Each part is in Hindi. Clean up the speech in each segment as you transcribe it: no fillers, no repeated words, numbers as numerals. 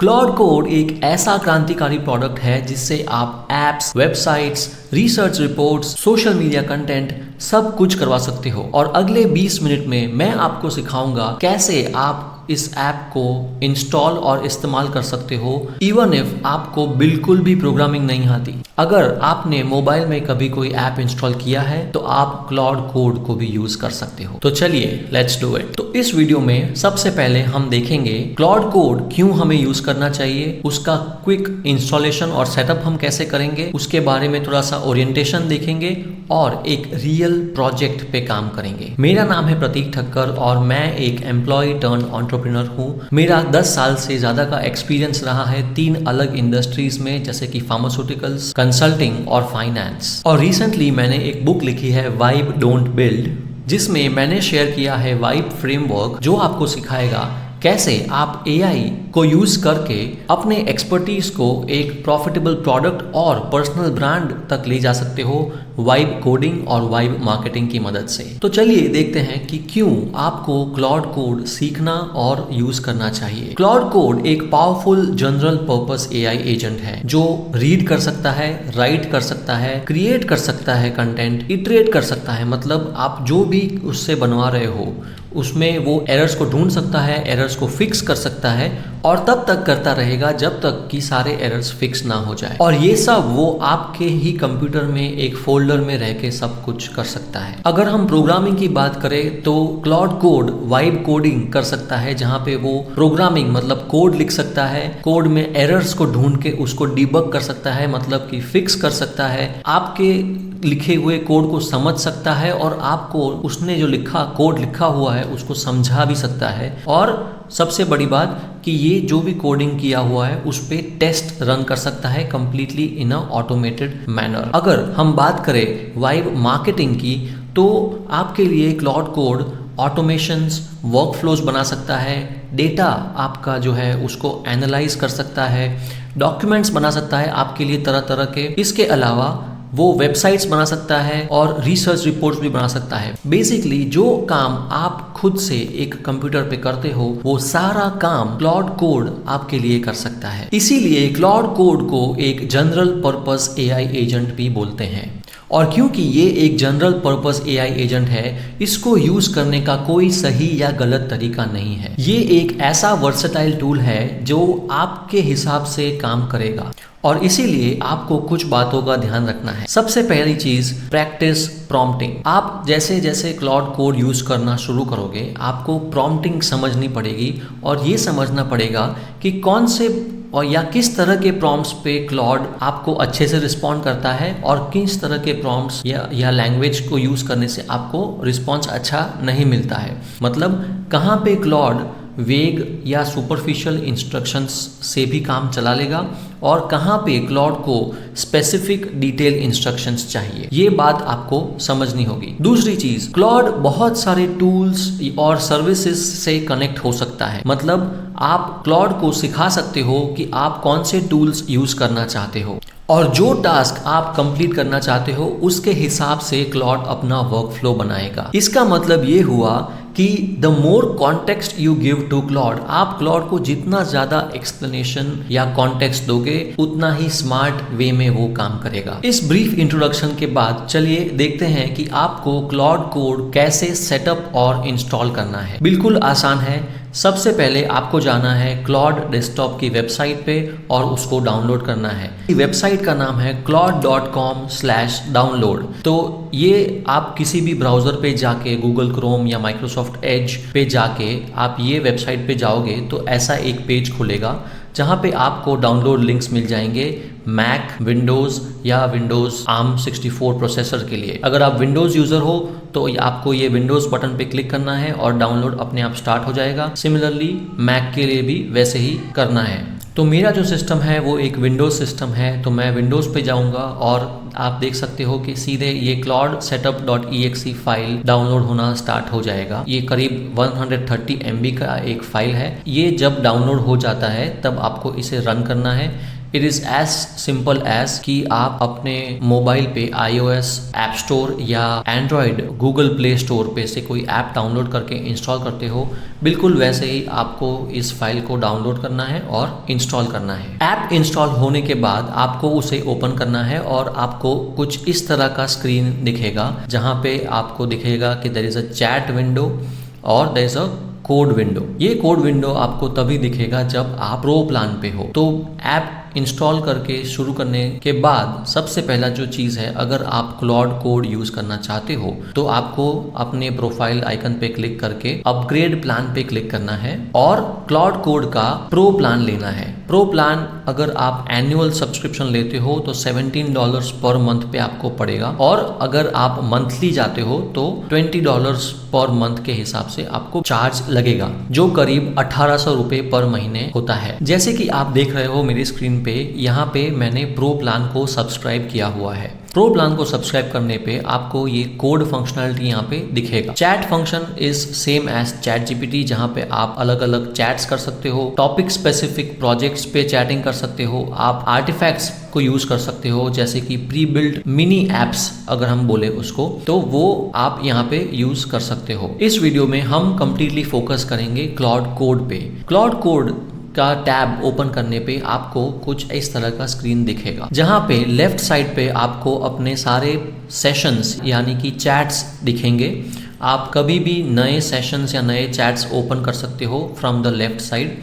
क्लाउड कोड एक ऐसा क्रांतिकारी प्रोडक्ट है जिससे आप apps, websites, research reports, social media content सब कुछ करवा सकते हो। और अगले 20 मिनट में मैं आपको सिखाऊंगा कैसे आप इस ऐप को इंस्टॉल और इस्तेमाल कर सकते हो इवन इफ आपको बिल्कुल भी प्रोग्रामिंग नहीं आती। अगर आपने मोबाइल में कभी कोई ऐप इंस्टॉल किया है तो आप क्लाउड कोड को भी यूज कर सकते हो। तो चलिए लेट्स डू इट। तो इस वीडियो में सबसे पहले हम देखेंगे क्लाउड कोड क्यों हमें यूज करना चाहिए, उसका क्विक इंस्टॉलेशन और सेटअप हम कैसे करेंगे, उसके बारे में थोड़ा सा ओरिएंटेशन देखेंगे और एक रियल प्रोजेक्ट पे काम करेंगे। मेरा नाम है प्रतीक ठक्कर और मैं एक एम्प्लॉय टर्न एंटरप्रेन्योर हूँ। मेरा 10 साल से ज्यादा का एक्सपीरियंस रहा है 3 अलग इंडस्ट्रीज में, जैसे कि फार्मास्यूटिकल्स, कंसल्टिंग और फाइनेंस। और रिसेंटली मैंने एक बुक लिखी है वाइब डोंट बिल्ड, जिसमें मैंने शेयर किया है वाइब फ्रेमवर्क, जो आपको सिखाएगा कैसे आप एआई को यूज करके अपने एक्सपर्टीज को एक प्रॉफिटेबल प्रोडक्ट और पर्सनल ब्रांड तक ले जा सकते हो वाइब कोडिंग और वाइब मार्केटिंग की मदद से। तो चलिए देखते हैं कि क्यों आपको क्लाउड कोड सीखना और यूज करना चाहिए। क्लाउड कोड एक powerful general purpose AI agent है जो रीड कर सकता है, राइट कर सकता है, क्रिएट कर सकता है कंटेंट, इटरेट कर सकता है, मतलब आप जो भी उससे बनवा रहे हो उसमें वो एरर्स को ढूंढ सकता है, एरर्स को फिक्स कर सकता है और तब तक करता रहेगा जब तक कि सारे एरर्स फिक्स ना हो जाए। और ये सब वो आपके ही कंप्यूटर में एक फोल्डर में रह के सब कुछ कर सकता है। अगर हम प्रोग्रामिंग की बात करें तो क्लाउड कोड वाइब कोडिंग कर सकता है, जहाँ पे वो प्रोग्रामिंग मतलब कोड लिख सकता है, कोड में एरर्स को ढूंढ के उसको डिबग कर सकता है, मतलब कि फिक्स कर सकता है, आपके लिखे हुए कोड को समझ सकता है और आपको उसने जो कोड लिखा हुआ है उसको समझा भी सकता है। और सबसे बड़ी बात कि ये जो भी कोडिंग किया हुआ है उस पे टेस्ट रन कर सकता है completely in a automated manner. अगर हम बात करें वाइब मार्केटिंग की तो आपके लिए क्लाउड कोड ऑटोमेशंस, वर्कफ्लोज बना सकता है, डेटा आपका जो है उसको एनालाइज कर सकता है, डॉक्यूमेंट्स बना सकता है आपके लिए तरह तरह के। इसके अलावा वो वेबसाइट्स बना सकता है और रिसर्च रिपोर्ट्स भी बना सकता है। बेसिकली जो काम आप खुद से एक कंप्यूटर पे करते हो वो सारा काम क्लाउड कोड आपके लिए कर सकता है। इसीलिए क्लाउड कोड को एक जनरल पर्पस एआई एजेंट भी बोलते हैं। और क्योंकि ये एक जनरल पर्पस एआई एजेंट है, इसको यूज करने का कोई सही या गलत तरीका नहीं है। ये एक ऐसा वर्सेटाइल टूल है जो आपके हिसाब से काम करेगा और इसीलिए आपको कुछ बातों का ध्यान रखना है। सबसे पहली चीज प्रैक्टिस प्रॉम्प्टिंग। आप जैसे जैसे क्लाउड कोड यूज करना शुरू करोगे आपको प्रॉम्प्टिंग समझनी पड़ेगी और ये समझना पड़ेगा कि कौन से और या किस तरह के प्रॉम्प्ट्स पे क्लाउड आपको अच्छे से रिस्पॉन्ड करता है और किस तरह के प्रॉम्प्ट्स या लैंग्वेज को यूज करने से आपको रिस्पॉन्स अच्छा नहीं मिलता है। मतलब कहाँ पे क्लाउड वेग या सुपरफिशियल इंस्ट्रक्शंस से भी काम चला लेगा और कहाँ पे क्लाउड को स्पेसिफिक डिटेल इंस्ट्रक्शंस चाहिए, ये बात आपको समझनी होगी। दूसरी चीज, क्लाउड बहुत सारे टूल्स और सर्विसेज से कनेक्ट हो सकता है, मतलब आप क्लाउड को सिखा सकते हो कि आप कौन से टूल्स यूज करना चाहते हो और जो टास्क आप कंप्लीट करना चाहते हो उसके हिसाब से क्लाउड अपना वर्कफ्लो बनाएगा। इसका मतलब ये हुआ कि the more context you give to Claude, आप क्लाउड को जितना ज्यादा एक्सप्लेनेशन या कॉन्टेक्स्ट दोगे उतना ही स्मार्ट वे में वो काम करेगा। इस ब्रीफ इंट्रोडक्शन के बाद चलिए देखते हैं कि आपको क्लाउड कोड कैसे सेटअप और इंस्टॉल करना है। बिल्कुल आसान है। सबसे पहले आपको जाना है क्लाउड डेस्कटॉप की वेबसाइट पे और उसको डाउनलोड करना है। वेबसाइट का नाम है claude.com/download। तो ये आप किसी भी ब्राउजर पे जाके गूगल क्रोम या माइक्रोसॉफ्ट एज पे जाके आप ये वेबसाइट पे जाओगे तो ऐसा एक पेज खुलेगा जहाँ पे आपको डाउनलोड लिंक्स मिल जाएंगे मैक, विंडोज़ या विंडोज़ ARM 64 प्रोसेसर के लिए। अगर आप विंडोज़ यूज़र हो तो आपको ये विंडोज़ बटन पे क्लिक करना है और डाउनलोड अपने आप स्टार्ट हो जाएगा। सिमिलरली मैक के लिए भी वैसे ही करना है। तो मेरा जो सिस्टम है वो एक विंडोज़ सिस्टम है, तो मैं विंडोज़ पे जाऊंगा और आप देख सकते हो कि सीधे ये cloud-setup.exe फाइल डाउनलोड होना स्टार्ट हो जाएगा। ये करीब 130 MB का एक फाइल है। ये जब डाउनलोड हो जाता है तब आपको इसे रन करना है। It is as simple as कि आप अपने मोबाइल पे iOS ऐप स्टोर या एंड्रॉयड गूगल प्ले स्टोर पे से कोई ऐप डाउनलोड करके इंस्टॉल करते हो, बिल्कुल वैसे ही आपको इस फाइल को डाउनलोड करना है और इंस्टॉल करना है। ऐप इंस्टॉल होने के बाद आपको उसे ओपन करना है और आपको कुछ इस तरह का स्क्रीन दिखेगा, जहाँ पे आपको दिखेगा कि there is a chat window और there is a code window. ये कोड विंडो आपको तभी दिखेगा जब आप प्रो प्लान पे हो। तो ऐप इंस्टॉल करके शुरू करने के बाद सबसे पहला जो चीज़ है, अगर आप क्लाउड कोड यूज़ करना चाहते हो तो आपको अपने प्रोफाइल आइकन पे क्लिक करके अपग्रेड प्लान पे क्लिक करना है और क्लाउड कोड का प्रो प्लान लेना है। प्रो प्लान अगर आप एनुअल सब्सक्रिप्शन लेते हो तो $17 पर मंथ पे आपको पड़ेगा, और अगर आप मंथली जाते हो तो $20 पर मंथ के हिसाब से आपको चार्ज लगेगा, जो करीब 1800 रुपये पर महीने होता है। जैसे कि आप देख रहे हो मेरी स्क्रीन पे, यहाँ पे मैंने प्रो प्लान को सब्सक्राइब किया हुआ है। प्रो प्लान को सब्सक्राइब करने पे आपको ये कोड फंक्शनलिटी यहाँ पे दिखेगा। Chat function is same as chat GPT, जहाँ पे आप अलग अलग चैट्स कर सकते हो, टॉपिक स्पेसिफिक प्रोजेक्ट्स पे चैटिंग कर सकते हो, आप आर्टिफैक्ट्स को यूज कर सकते हो, जैसे कि प्री बिल्ड मिनी एप्स अगर हम बोले उसको, तो वो आप यहाँ पे यूज कर सकते हो। इस वीडियो में हम कंप्लीटली फोकस करेंगे क्लाउड कोड पे। क्लाउड कोड का टैब ओपन करने पे आपको कुछ इस तरह का स्क्रीन दिखेगा, जहां पे लेफ्ट साइड पे आपको अपने सारे सेशंस यानी कि चैट्स दिखेंगे। आप कभी भी नए सेशंस या नए चैट्स ओपन कर सकते हो फ्रॉम द लेफ्ट साइड।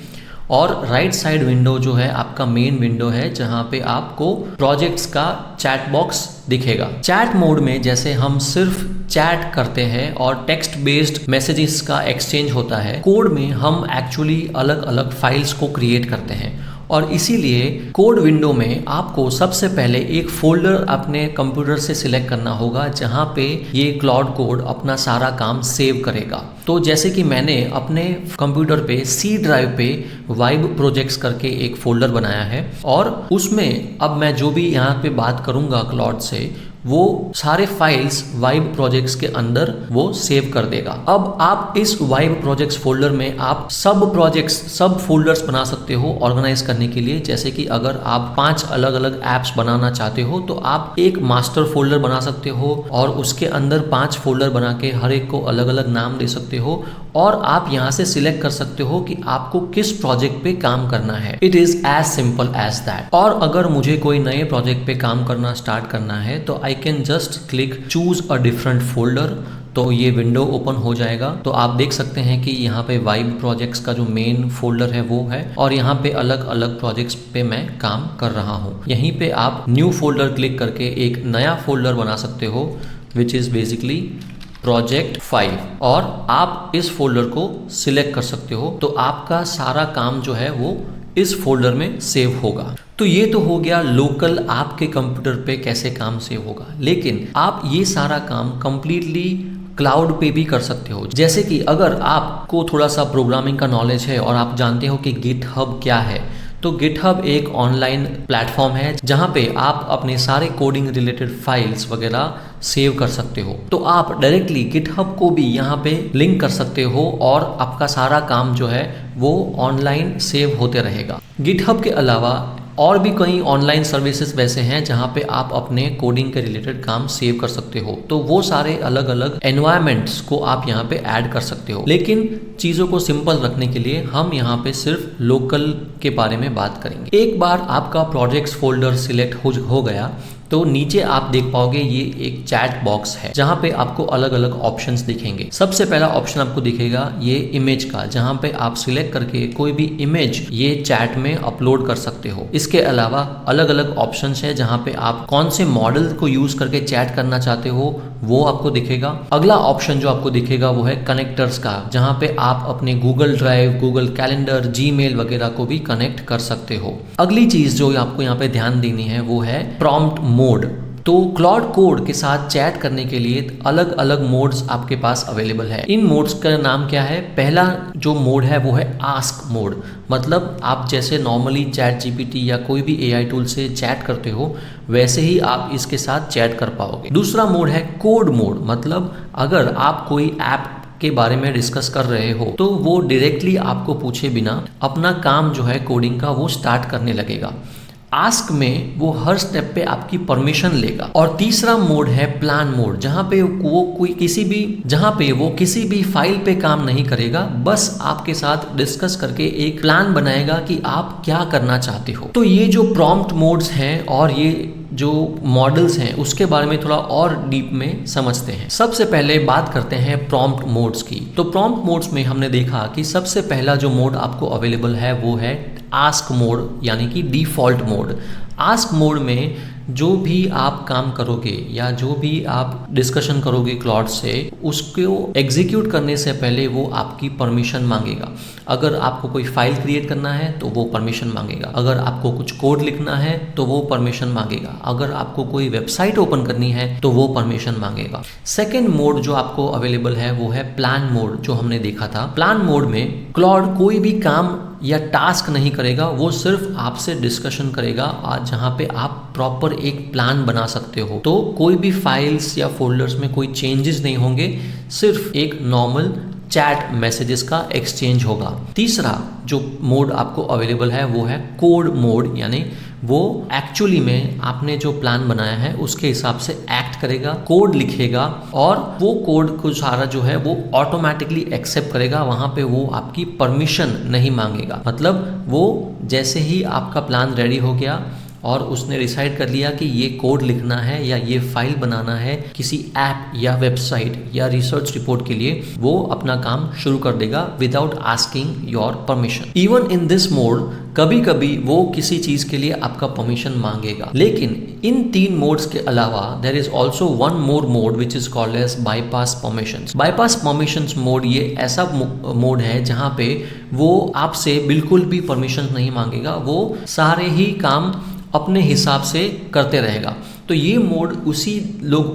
और राइट साइड विंडो जो है आपका मेन विंडो है, जहां पे आपको प्रोजेक्ट्स का चैट बॉक्स दिखेगा। चैट मोड में जैसे हम सिर्फ चैट करते हैं और टेक्स्ट बेस्ड मैसेजेस का एक्सचेंज होता है, कोड में हम एक्चुअली अलग अलग फाइल्स को क्रिएट करते हैं, और इसीलिए कोड विंडो में आपको सबसे पहले एक फोल्डर अपने कंप्यूटर से सिलेक्ट करना होगा, जहां पे ये क्लाउड कोड अपना सारा काम सेव करेगा। तो जैसे कि मैंने अपने कंप्यूटर पे सी ड्राइव पे वाइब प्रोजेक्ट्स करके एक फोल्डर बनाया है, और उसमें अब मैं जो भी यहाँ पे बात करूँगा क्लाउड से, वो सारे फाइल्स वाइब प्रोजेक्ट्स के अंदर वो सेव कर देगा। अब आप इस वाइब प्रोजेक्ट्स फोल्डर में आप सब प्रोजेक्ट्स, सब फोल्डर्स बना सकते हो ऑर्गेनाइज करने के लिए। जैसे कि अगर आप 5 अलग अलग ऐप्स बनाना चाहते हो तो आप एक मास्टर फोल्डर बना सकते हो, और उसके अंदर 5 फोल्डर बना के हर एक को अलग अलग नाम दे सकते हो, और आप यहाँ से सिलेक्ट कर सकते हो कि आपको किस प्रोजेक्ट पे काम करना है। It is as simple as that. और अगर मुझे कोई नए प्रोजेक्ट पे काम करना स्टार्ट करना है तो I can just click choose a different folder, तो ये विंडो ओपन हो जाएगा। तो आप देख सकते हैं कि यहाँ पे वाइब प्रोजेक्ट्स का जो मेन फोल्डर है वो है, और यहाँ पे अलग अलग प्रोजेक्ट्स पे मैं काम कर रहा हूँ। यहीं पे आप न्यू फोल्डर क्लिक करके एक नया फोल्डर बना सकते हो, विच इज बेसिकली प्रोजेक्ट 5, और आप इस फोल्डर को सिलेक्ट कर सकते हो। तो आपका सारा काम जो है वो इस फोल्डर में सेव होगा। तो ये तो हो गया लोकल आपके कंप्यूटर पे कैसे काम सेव होगा, लेकिन आप ये सारा काम कंप्लीटली क्लाउड पे भी कर सकते हो। जैसे कि अगर आपको थोड़ा सा प्रोग्रामिंग का नॉलेज है और आप जानते हो कि गिटहब क्या है, तो गिटहब एक ऑनलाइन प्लेटफॉर्म है जहां पे आप अपने सारे कोडिंग रिलेटेड फाइल्स वगैरह सेव कर सकते हो। तो आप डायरेक्टली गिटहब को भी यहाँ पे लिंक कर सकते हो, और आपका सारा काम जो है वो ऑनलाइन सेव होते रहेगा। गिटहब के अलावा और भी कई ऑनलाइन सर्विसेज वैसे हैं जहाँ पे आप अपने कोडिंग के रिलेटेड काम सेव कर सकते हो। तो वो सारे अलग अलग एनवायरनमेंट्स को आप यहाँ पे ऐड कर सकते हो, लेकिन चीज़ों को सिंपल रखने के लिए हम यहाँ पे सिर्फ लोकल के बारे में बात करेंगे। एक बार आपका प्रोजेक्ट्स फोल्डर सिलेक्ट हो गया तो नीचे आप देख पाओगे ये एक चैट बॉक्स है, जहाँ पे आपको अलग अलग ऑप्शंस दिखेंगे। सबसे पहला ऑप्शन आपको दिखेगा ये इमेज का, जहाँ पे आप सिलेक्ट करके कोई भी इमेज ये चैट में अपलोड कर सकते हो। इसके अलावा अलग अलग ऑप्शंस है जहाँ पे आप कौन से मॉडल को यूज करके चैट करना चाहते हो वो आपको दिखेगा। अगला ऑप्शन जो आपको दिखेगा वो है कनेक्टर्स का, जहाँ पे आप अपने Google drive, Google calendar, Gmail वगैरह को भी कनेक्ट कर सकते हो। अगली चीज जो आपको यहाँ पे ध्यान देनी है वो है प्रॉम्प्ट मोड। तो क्लाउड कोड के साथ चैट करने के लिए अलग अलग मोड्स आपके पास अवेलेबल है। इन मोड्स का नाम क्या है? पहला जो मोड है वो है आस्क मोड, मतलब आप जैसे नॉर्मली चैट जीपीटी या कोई भी एआई टूल से चैट करते हो वैसे ही आप इसके साथ चैट कर पाओगे। दूसरा मोड है कोड मोड, मतलब अगर आप कोई ऐप के बारे में डिस्कस कर रहे हो तो वो डायरेक्टली आपको पूछे बिना अपना काम जो है कोडिंग का वो स्टार्ट करने लगेगा। आस्क में वो हर स्टेप पे आपकी परमिशन लेगा। और तीसरा मोड है प्लान मोड, जहां पे वो किसी भी फाइल पे काम नहीं करेगा, बस आपके साथ डिस्कस करके एक प्लान बनाएगा कि आप क्या करना चाहते हो। तो ये जो प्रॉम्प्ट मोड्स हैं और ये जो मॉडल्स हैं उसके बारे में थोड़ा और डीप में समझते हैं। सबसे पहले बात करते हैं प्रॉम्प्ट मोड्स की। तो प्रॉम्प्ट मोड्स में हमने देखा कि सबसे पहला जो मोड आपको अवेलेबल है वो है आस्क मोड, यानी कि डिफॉल्ट मोड। आस्क मोड में जो भी आप काम करोगे या जो भी आप डिस्कशन करोगे क्लॉड से, उसको एग्जीक्यूट करने से पहले वो आपकी परमिशन मांगेगा। अगर आपको कोई फाइल क्रिएट करना है तो वो परमिशन मांगेगा, अगर आपको कुछ कोड लिखना है तो वो परमिशन मांगेगा, अगर आपको कोई वेबसाइट ओपन करनी है तो वो परमिशन मांगेगा। सेकेंड मोड जो आपको अवेलेबल है वो है प्लान मोड, जो हमने देखा था। प्लान मोड में क्लॉड कोई भी काम या टास्क नहीं करेगा, वो सिर्फ आपसे डिस्कशन करेगा, और जहाँ पे आप प्रॉपर एक प्लान बना सकते हो। तो कोई भी फाइल्स या फोल्डर्स में कोई चेंजेस नहीं होंगे, सिर्फ एक नॉर्मल चैट मैसेजेस का एक्सचेंज होगा। तीसरा जो मोड आपको अवेलेबल है वो है कोड मोड, यानी वो एक्चुअली में आपने जो प्लान बनाया है उसके हिसाब से एक्ट करेगा, कोड लिखेगा, और वो कोड को सारा जो है वो ऑटोमेटिकली एक्सेप्ट करेगा। वहां पे वो आपकी परमिशन नहीं मांगेगा। मतलब वो जैसे ही आपका प्लान रेडी हो गया और उसने डिसाइड कर लिया कि ये कोड लिखना है या ये फाइल बनाना है किसी ऐप या वेबसाइट या रिसर्च रिपोर्ट के लिए, वो अपना काम शुरू कर देगा without asking your permission. Even in this mode कभी कभी वो किसी चीज के लिए आपका परमिशन मांगेगा। लेकिन इन तीन मोड्स के अलावा there is also one more mode which is called as bypass permissions. Bypass permissions mode ये ऐसा मोड है जहां पे वो आपसे बिल्कुल भी परमिशन नहीं मांगेगा, वो सारे ही काम अपने हिसाब से करते रहेगा। तो ये मोड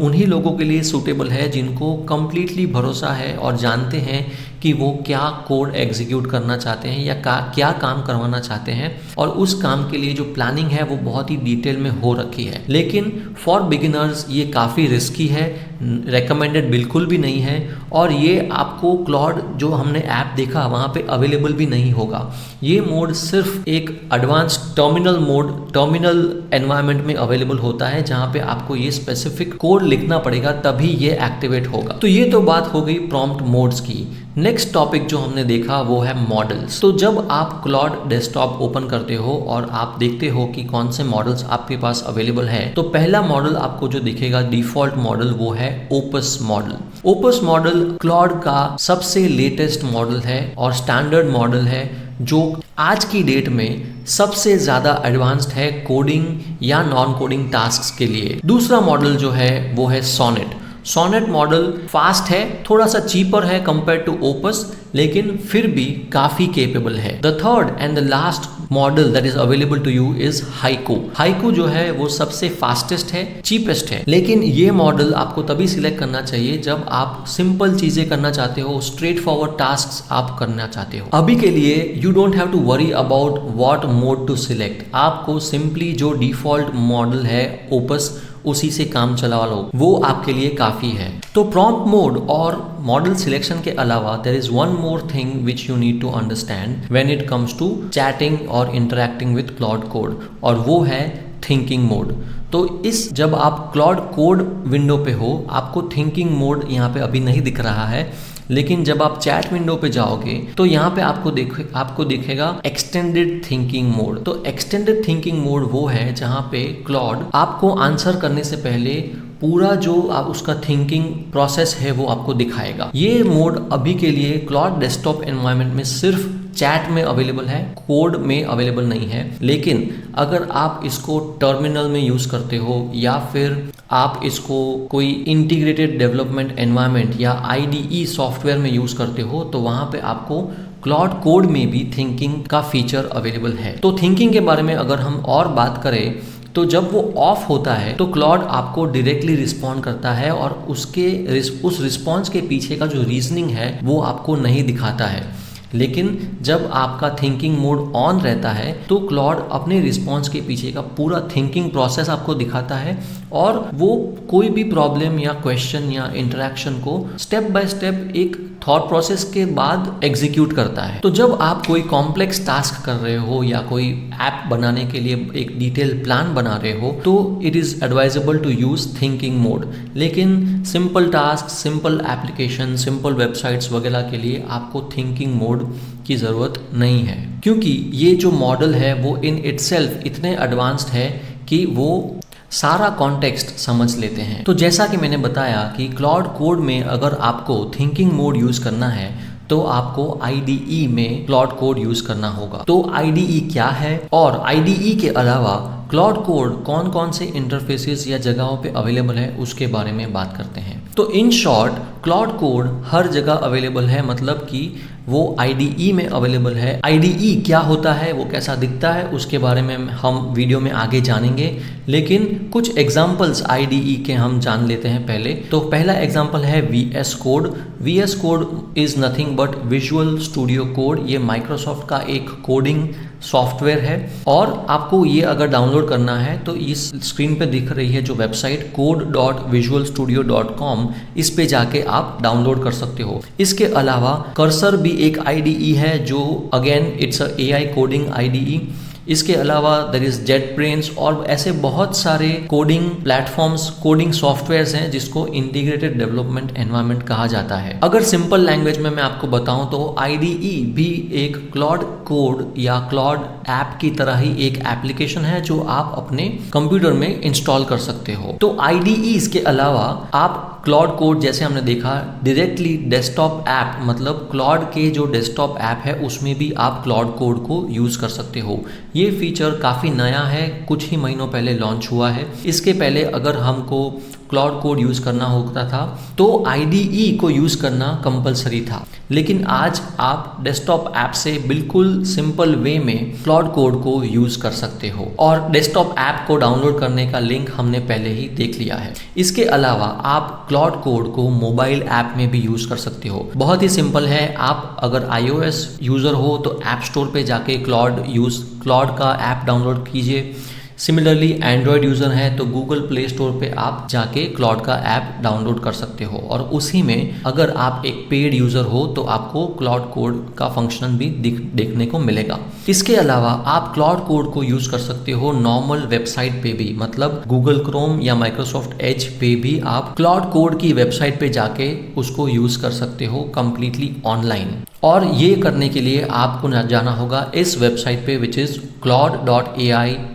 उन्हीं लोगों के लिए सूटेबल है जिनको कंप्लीटली भरोसा है और जानते हैं कि वो क्या कोड एग्जीक्यूट करना चाहते हैं या क्या काम करवाना चाहते हैं, और उस काम के लिए जो प्लानिंग है वो बहुत ही डिटेल में हो रखी है। लेकिन फॉर बिगिनर्स ये काफ़ी रिस्की है, रेकमेंडेड बिल्कुल भी नहीं है, और ये आपको क्लॉड जो हमने ऐप देखा वहाँ पे अवेलेबल भी नहीं होगा। ये मोड सिर्फ एक एडवांस टर्मिनल एनवायरनमेंट में अवेलेबल होता है, जहाँ पे आपको ये स्पेसिफिक कोड लिखना पड़ेगा तभी ये एक्टिवेट होगा। तो ये तो बात हो गई प्रॉम्प्ट मोड्स की। नेक्स्ट टॉपिक जो हमने देखा वो है मॉडल्स। तो जब आप क्लॉड डेस्कटॉप ओपन करते हो और आप देखते हो कि कौन से मॉडल्स आपके पास अवेलेबल है, तो पहला मॉडल आपको जो दिखेगा डिफॉल्ट मॉडल वो है opus model. Opus model Claude का सबसे लेटेस्ट मॉडल है और स्टैंडर्ड मॉडल है, जो आज की डेट में सबसे ज्यादा एडवांस्ड है कोडिंग या नॉन कोडिंग टास्क के लिए। दूसरा मॉडल जो है वो है सोनेट। सोनेट मॉडल फास्ट है, थोड़ा सा चीपर है कंपेयर टू ओपस, लेकिन फिर भी काफी केपेबल है। The third and the last model that is available to you is Haiku. Haiku जो है वो सबसे फास्टेस्ट है, चीपेस्ट है, लेकिन ये मॉडल आपको तभी सिलेक्ट करना चाहिए जब आप सिंपल चीजें करना चाहते हो, स्ट्रेट फॉरवर्ड टास्क आप करना चाहते हो। अभी के लिए you don't have to worry about what mode to select. आपको सिंपली जो डिफॉल्ट मॉडल है ओपस उसी से काम चला लो, वो आपके लिए काफी है। तो प्रॉम्प्ट मोड और मॉडल सिलेक्शन के अलावा there is one more thing which you need to understand when it comes to chatting और इंटरैक्टिंग विद क्लॉड कोड, और वो है थिंकिंग मोड। तो जब आप क्लॉड कोड विंडो पे हो, आपको थिंकिंग मोड यहाँ पे अभी नहीं दिख रहा है, लेकिन जब आप चैट विंडो पे जाओगे तो यहाँ पे आपको दिखेगा एक्सटेंडेड थिंकिंग मोड। तो एक्सटेंडेड थिंकिंग मोड वो है जहाँ पे क्लॉड आपको आंसर करने से पहले पूरा जो उसका थिंकिंग प्रोसेस है वो आपको दिखाएगा। ये मोड अभी के लिए क्लॉड डेस्कटॉप एनवायरनमेंट में सिर्फ चैट में अवेलेबल है, कोड में अवेलेबल नहीं है। लेकिन अगर आप इसको टर्मिनल में यूज करते हो या फिर आप इसको कोई इंटीग्रेटेड डेवलपमेंट एनवायरनमेंट या IDE सॉफ्टवेयर में यूज करते हो, तो वहां पे आपको क्लॉड कोड में भी थिंकिंग का फीचर अवेलेबल है। तो थिंकिंग के बारे में अगर हम और बात करें तो जब वो ऑफ होता है तो क्लॉड आपको डायरेक्टली रिस्पॉन्ड करता है और उस रिस्पॉन्स के पीछे का जो रीजनिंग है वो आपको नहीं दिखाता है। लेकिन जब आपका थिंकिंग मोड ऑन रहता है तो क्लॉड अपने रिस्पॉन्स के पीछे का पूरा थिंकिंग प्रोसेस आपको दिखाता है, और वो कोई भी प्रॉब्लम या क्वेश्चन या इंटरेक्शन को स्टेप बाय स्टेप एक थॉट प्रोसेस के बाद एग्जीक्यूट करता है। तो जब आप कोई कॉम्प्लेक्स टास्क कर रहे हो या कोई ऐप बनाने के लिए एक डिटेल प्लान बना रहे हो तो it is advisable to use thinking mode. लेकिन simple task, simple application, simple websites वगैरह के लिए आपको थिंकिंग मोड की ज़रूरत नहीं है, क्योंकि ये जो मॉडल है वो इन इटसेल्फ इतने एडवांस्ड है कि वो सारा कॉन्टेक्स्ट समझ लेते हैं। तो जैसा कि मैंने बताया कि क्लाउड कोड में अगर आपको थिंकिंग मोड यूज़ करना है तो आपको IDE में क्लाउड कोड यूज़ करना होगा। तो IDE क्या है और IDE के अलावा क्लाउड कोड कौन कौन से इंटरफेसेस या जगहों पे अवेलेबल है उसके बारे में बात करते हैं। तो इन शॉर्ट क्लाउड कोड हर जगह अवेलेबल है, मतलब कि वो IDE में अवेलेबल है। IDE क्या होता है, वो कैसा दिखता है, उसके बारे में हम वीडियो में आगे जानेंगे, लेकिन कुछ एग्जांपल्स IDE के हम जान लेते हैं पहले। तो पहला एग्जांपल है VS code. VS code is nothing but visual studio code. ये माइक्रोसॉफ्ट का एक कोडिंग सॉफ्टवेयर है और आपको ये अगर डाउनलोड करना है तो इस स्क्रीन पे दिख रही है जो वेबसाइट code.visualstudio.com, इस पे जाके आप डाउनलोड कर सकते हो। इसके अलावा कर्सर भी एक IDE है जो again it's a AI coding IDE। इसके अलावा देयर इज JetBrains और ऐसे बहुत सारे कोडिंग प्लेटफॉर्म्स, कोडिंग सॉफ्टवेयर्स हैं जिसको इंटीग्रेटेड डेवलपमेंट एनवायरनमेंट कहा जाता है। अगर सिंपल लैंग्वेज में मैं आपको बताऊं तो IDE भी एक क्लाउड कोड या क्लाउड ऐप की तरह ही एक एप्लीकेशन है जो आप अपने कंप्यूटर में इंस्टॉल कर सकते हो। तो IDE इसके अलावा आप क्लाउड कोड, जैसे हमने देखा, डायरेक्टली डेस्कटॉप ऐप, मतलब क्लाउड के जो डेस्कटॉप ऐप है उसमें भी आप क्लाउड कोड को यूज़ कर सकते हो। ये फीचर काफ़ी नया है, कुछ ही महीनों पहले लॉन्च हुआ है। इसके पहले अगर हमको क्लाउड कोड यूज़ करना होता था तो IDE को यूज़ करना कंपलसरी था, लेकिन आज आप डेस्कटॉप ऐप से बिल्कुल सिंपल वे में क्लाउड कोड को यूज़ कर सकते हो और डेस्कटॉप ऐप को डाउनलोड करने का लिंक हमने पहले ही देख लिया है। इसके अलावा आप क्लाउड कोड को मोबाइल ऐप में भी यूज़ कर सकते हो। बहुत ही सिंपल है, आप अगर iOS यूज़र हो तो ऐप स्टोर पे जाके क्लाउड का ऐप डाउनलोड कीजिए। सिमिलरली एंड्रॉयड यूज़र है तो गूगल प्ले स्टोर पे आप जाके क्लाउड का ऐप डाउनलोड कर सकते हो और उसी में अगर आप एक पेड यूज़र हो तो आपको क्लाउड कोड का फंक्शन भी देखने को मिलेगा। इसके अलावा आप क्लाउड कोड को यूज़ कर सकते हो नॉर्मल वेबसाइट पे भी, मतलब गूगल क्रोम या माइक्रोसॉफ्ट एज पे भी आप क्लाउड कोड की वेबसाइट पे जाके उसको यूज़ कर सकते हो कंप्लीटली ऑनलाइन। और ये करने के लिए आपको जाना होगा इस वेबसाइट पे विच इज़ cloud.ai/code।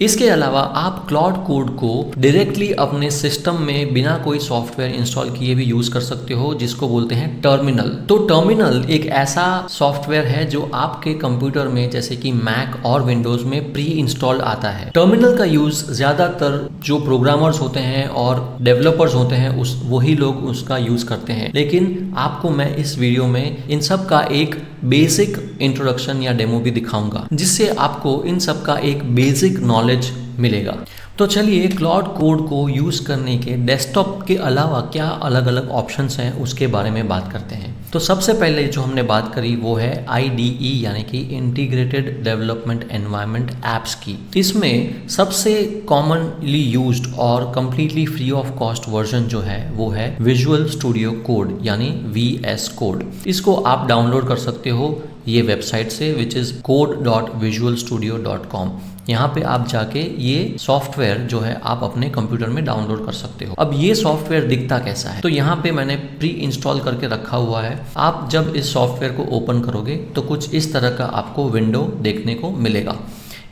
इसके अलावा आप क्लाउड कोड को डायरेक्टली अपने सिस्टम में बिना कोई सॉफ्टवेयर इंस्टॉल किए भी यूज कर सकते हो, जिसको बोलते हैं टर्मिनल। तो टर्मिनल एक ऐसा सॉफ्टवेयर है जो आपके कंप्यूटर में जैसे कि मैक और विंडोज में प्री इंस्टॉल आता है। टर्मिनल का यूज ज्यादातर जो प्रोग्रामर्स होते हैं और डेवलपर्स होते हैं वही लोग उसका यूज करते हैं, लेकिन आपको मैं इस वीडियो में इन सब का एक बेसिक इंट्रोडक्शन या डेमो भी दिखाऊंगा, जिससे आपको इन सब का एक बेसिक नॉलेज मिलेगा। तो चलिए क्लाउड कोड को यूज़ करने के डेस्कटॉप के अलावा क्या अलग अलग ऑप्शंस हैं उसके बारे में बात करते हैं। तो सबसे पहले जो हमने बात करी वो है IDE यानी कि इंटीग्रेटेड डेवलपमेंट एनवायरनमेंट ऐप्स की। इसमें सबसे कॉमनली यूज्ड और completely free of cost version जो है वो है विजुअल स्टूडियो कोड यानी VS कोड। इसको आप डाउनलोड कर सकते हो ये वेबसाइट से विच इज़ code.visualstudio.com। यहाँ पे आप जाके ये सॉफ्टवेयर जो है आप अपने कंप्यूटर में डाउनलोड कर सकते हो। अब ये सॉफ्टवेयर दिखता कैसा है, तो यहाँ पे मैंने प्री इंस्टॉल करके रखा हुआ है। आप जब इस सॉफ्टवेयर को ओपन करोगे तो कुछ इस तरह का आपको विंडो देखने को मिलेगा।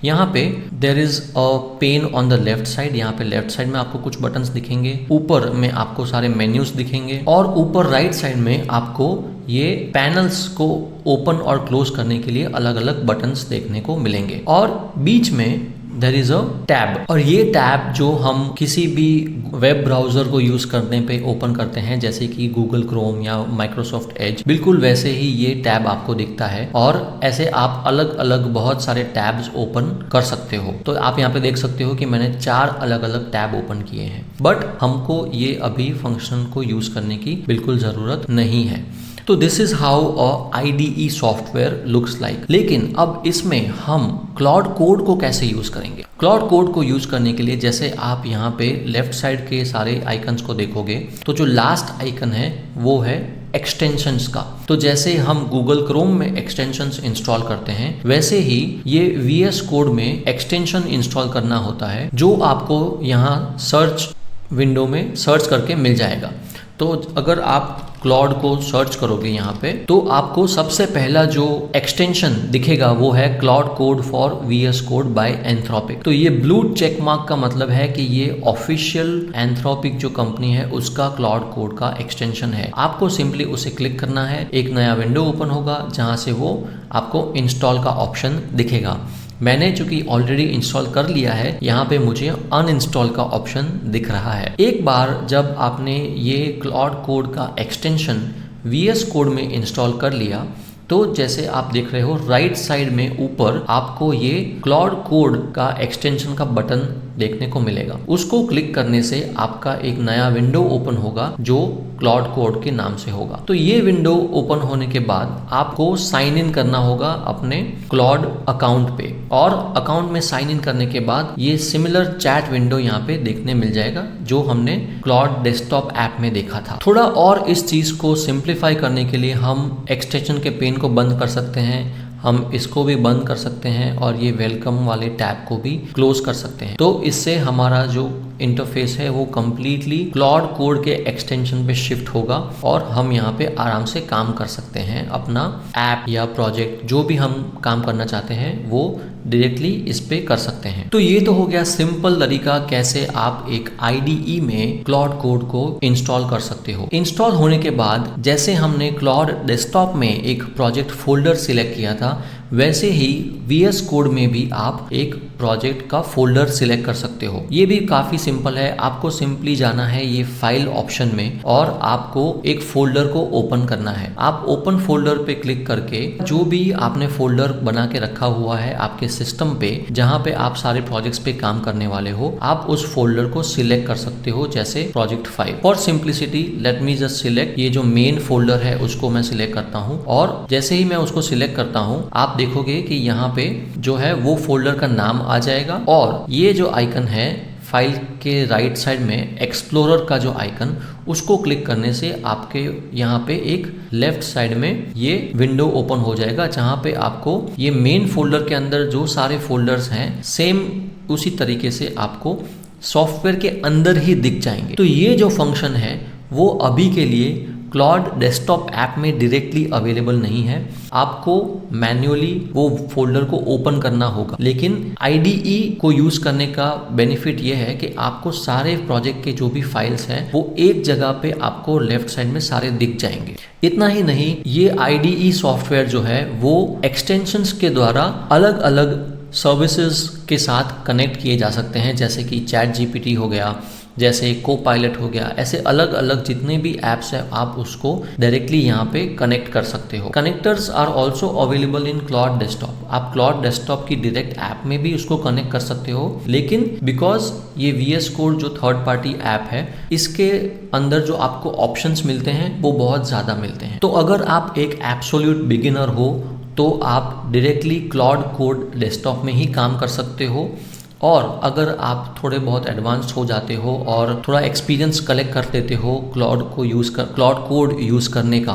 यहाँ पे there is a pain on the left side. यहाँ पे लेफ्ट साइड में आपको कुछ बटन्स दिखेंगे, ऊपर में आपको सारे मेन्यूज दिखेंगे और ऊपर राइट साइड में आपको ये पैनल्स को ओपन और क्लोज करने के लिए अलग अलग बटन्स देखने को मिलेंगे और बीच में देयर इज अ टैब। और ये टैब जो हम किसी भी वेब ब्राउजर को यूज करने पे ओपन करते हैं जैसे कि गूगल क्रोम या माइक्रोसॉफ्ट एज, बिल्कुल वैसे ही ये टैब आपको दिखता है और ऐसे आप अलग अलग बहुत सारे टैब्स ओपन कर सकते हो। तो आप यहाँ पे देख सकते हो कि मैंने 4 अलग अलग टैब ओपन किए हैं, बट हमको ये अभी फंक्शन को यूज करने की बिल्कुल जरूरत नहीं है। तो this is how a IDE software looks like. लेकिन अब इसमें हम क्लाउड कोड को कैसे यूज करेंगे? क्लाउड कोड को यूज करने के लिए जैसे आप यहाँ पे लेफ्ट साइड के सारे आइकन्स को देखोगे तो जो लास्ट आइकन है वो है एक्सटेंशंस का। तो जैसे हम गूगल क्रोम में एक्सटेंशंस इंस्टॉल करते हैं वैसे ही ये VS कोड में एक्सटेंशन इंस्टॉल करना होता है, जो आपको यहाँ सर्च विंडो में सर्च करके मिल जाएगा। तो अगर आप क्लाउड को सर्च करोगे यहाँ पे तो आपको सबसे पहला जो एक्सटेंशन दिखेगा वो है Claude Code for VS code by Anthropic. तो ये ब्लू चेक मार्क का मतलब है कि ये ऑफिशियल एंथ्रोपिक जो कंपनी है उसका क्लाउड कोड का एक्सटेंशन है। आपको सिंपली उसे क्लिक करना है, एक नया विंडो ओपन होगा जहाँ से वो आपको इंस्टॉल का ऑप्शन दिखेगा। मैंने चूंकि ऑलरेडी इंस्टॉल कर लिया है, यहाँ पे मुझे अनइंस्टॉल का ऑप्शन दिख रहा है। एक बार जब आपने ये क्लाउड कोड का एक्सटेंशन VS कोड में इंस्टॉल कर लिया तो जैसे आप देख रहे हो राइट साइड में ऊपर आपको ये क्लाउड कोड का एक्सटेंशन का बटन देखने को मिलेगा। उसको क्लिक करने से आपका एक नया विंडो ओपन होगा जो क्लाउड कोड के नाम से होगा। तो ये विंडो ओपन होने के बाद आपको साइन इन करना होगा अपने क्लाउड अकाउंट पे, और अकाउंट में साइन इन करने के बाद ये सिमिलर चैट विंडो यहाँ पे देखने मिल जाएगा जो हमने क्लाउड डेस्कटॉप ऐप में देखा था। थोड़ा और इस चीज को सिंप्लीफाई करने के लिए हम एक्सटेंशन के पेन को बंद कर सकते हैं, हम इसको भी बंद कर सकते हैं और ये वेलकम वाले टैब को भी क्लोज कर सकते हैं। तो इससे हमारा जो इंटरफेस है वो कम्प्लीटली क्लाउड कोड के एक्सटेंशन पे शिफ्ट होगा और हम यहाँ पे आराम से काम कर सकते हैं। अपना ऐप या प्रोजेक्ट जो भी हम काम करना चाहते हैं वो डायरेक्टली इस पे कर सकते हैं। तो ये तो हो गया सिंपल तरीका कैसे आप एक IDE में क्लाउड कोड को इंस्टॉल कर सकते हो। इंस्टॉल होने के बाद जैसे हमने क्लाउड डेस्कटॉप में एक प्रोजेक्ट फोल्डर सिलेक्ट किया था वैसे ही VS कोड में भी आप एक प्रोजेक्ट का फोल्डर सिलेक्ट कर सकते हो। ये भी काफी सिंपल है, आपको सिंपली जाना है ये फाइल ऑप्शन में और आपको एक फोल्डर को ओपन करना है। आप ओपन फोल्डर पे क्लिक करके जो भी आपने फोल्डर बना के रखा हुआ है आपके सिस्टम पे जहाँ पे आप सारे प्रोजेक्ट्स पे काम करने वाले हो, आप उस फोल्डर को सिलेक्ट कर सकते हो। जैसे project 5 for simplicity let me just select ये जो मेन फोल्डर है उसको मैं सिलेक्ट करता हूँ, और जैसे ही मैं उसको सिलेक्ट करता हूँ आप देखोगे कि यहाँ पे जो है वो फोल्डर का नाम आ जाएगा, और ये जो आइकन है फाइल के राइट साइड में एक्सप्लोरर का जो आइकन उसको क्लिक करने से आपके यहाँ पे एक लेफ्ट साइड में ये विंडो ओपन हो जाएगा जहाँ पे आपको ये मेन फोल्डर के अंदर जो सारे फोल्डर्स हैं सेम उसी तरीके से आपको सॉफ्टवेयर के अंदर ही दिख जाएंगे। तो ये जो फंक्शन है वो अभी के लिए क्लाउड डेस्कटॉप ऐप में डायरेक्टली अवेलेबल नहीं है, आपको मैन्युअली वो फोल्डर को ओपन करना होगा। लेकिन IDE को यूज करने का बेनिफिट ये है कि आपको सारे प्रोजेक्ट के जो भी फाइल्स हैं वो एक जगह पे आपको लेफ्ट साइड में सारे दिख जाएंगे। इतना ही नहीं, ये IDE सॉफ्टवेयर जो है वो एक्सटेंशंस के द्वारा अलग अलग सर्विसेज के साथ कनेक्ट किए जा सकते हैं, जैसे कि ChatGPT हो गया, जैसे Copilot हो गया, ऐसे अलग अलग जितने भी ऐप्स हैं आप उसको डायरेक्टली यहाँ पे कनेक्ट कर सकते हो। Connectors are also available in Claude desktop. आप क्लाउड डेस्कटॉप की डायरेक्ट ऐप में भी उसको कनेक्ट कर सकते हो, लेकिन बिकॉज ये VS कोड जो थर्ड पार्टी ऐप है इसके अंदर जो आपको ऑप्शंस मिलते हैं वो बहुत ज़्यादा मिलते हैं। तो अगर आप एक एब्सोल्यूट बिगिनर हो तो आप डायरेक्टली क्लाउड कोड डेस्कटॉप में ही काम कर सकते हो, और अगर आप थोड़े बहुत एडवांस्ड हो जाते हो और थोड़ा एक्सपीरियंस कलेक्ट कर लेते हो क्लाउड कोड यूज़ करने का,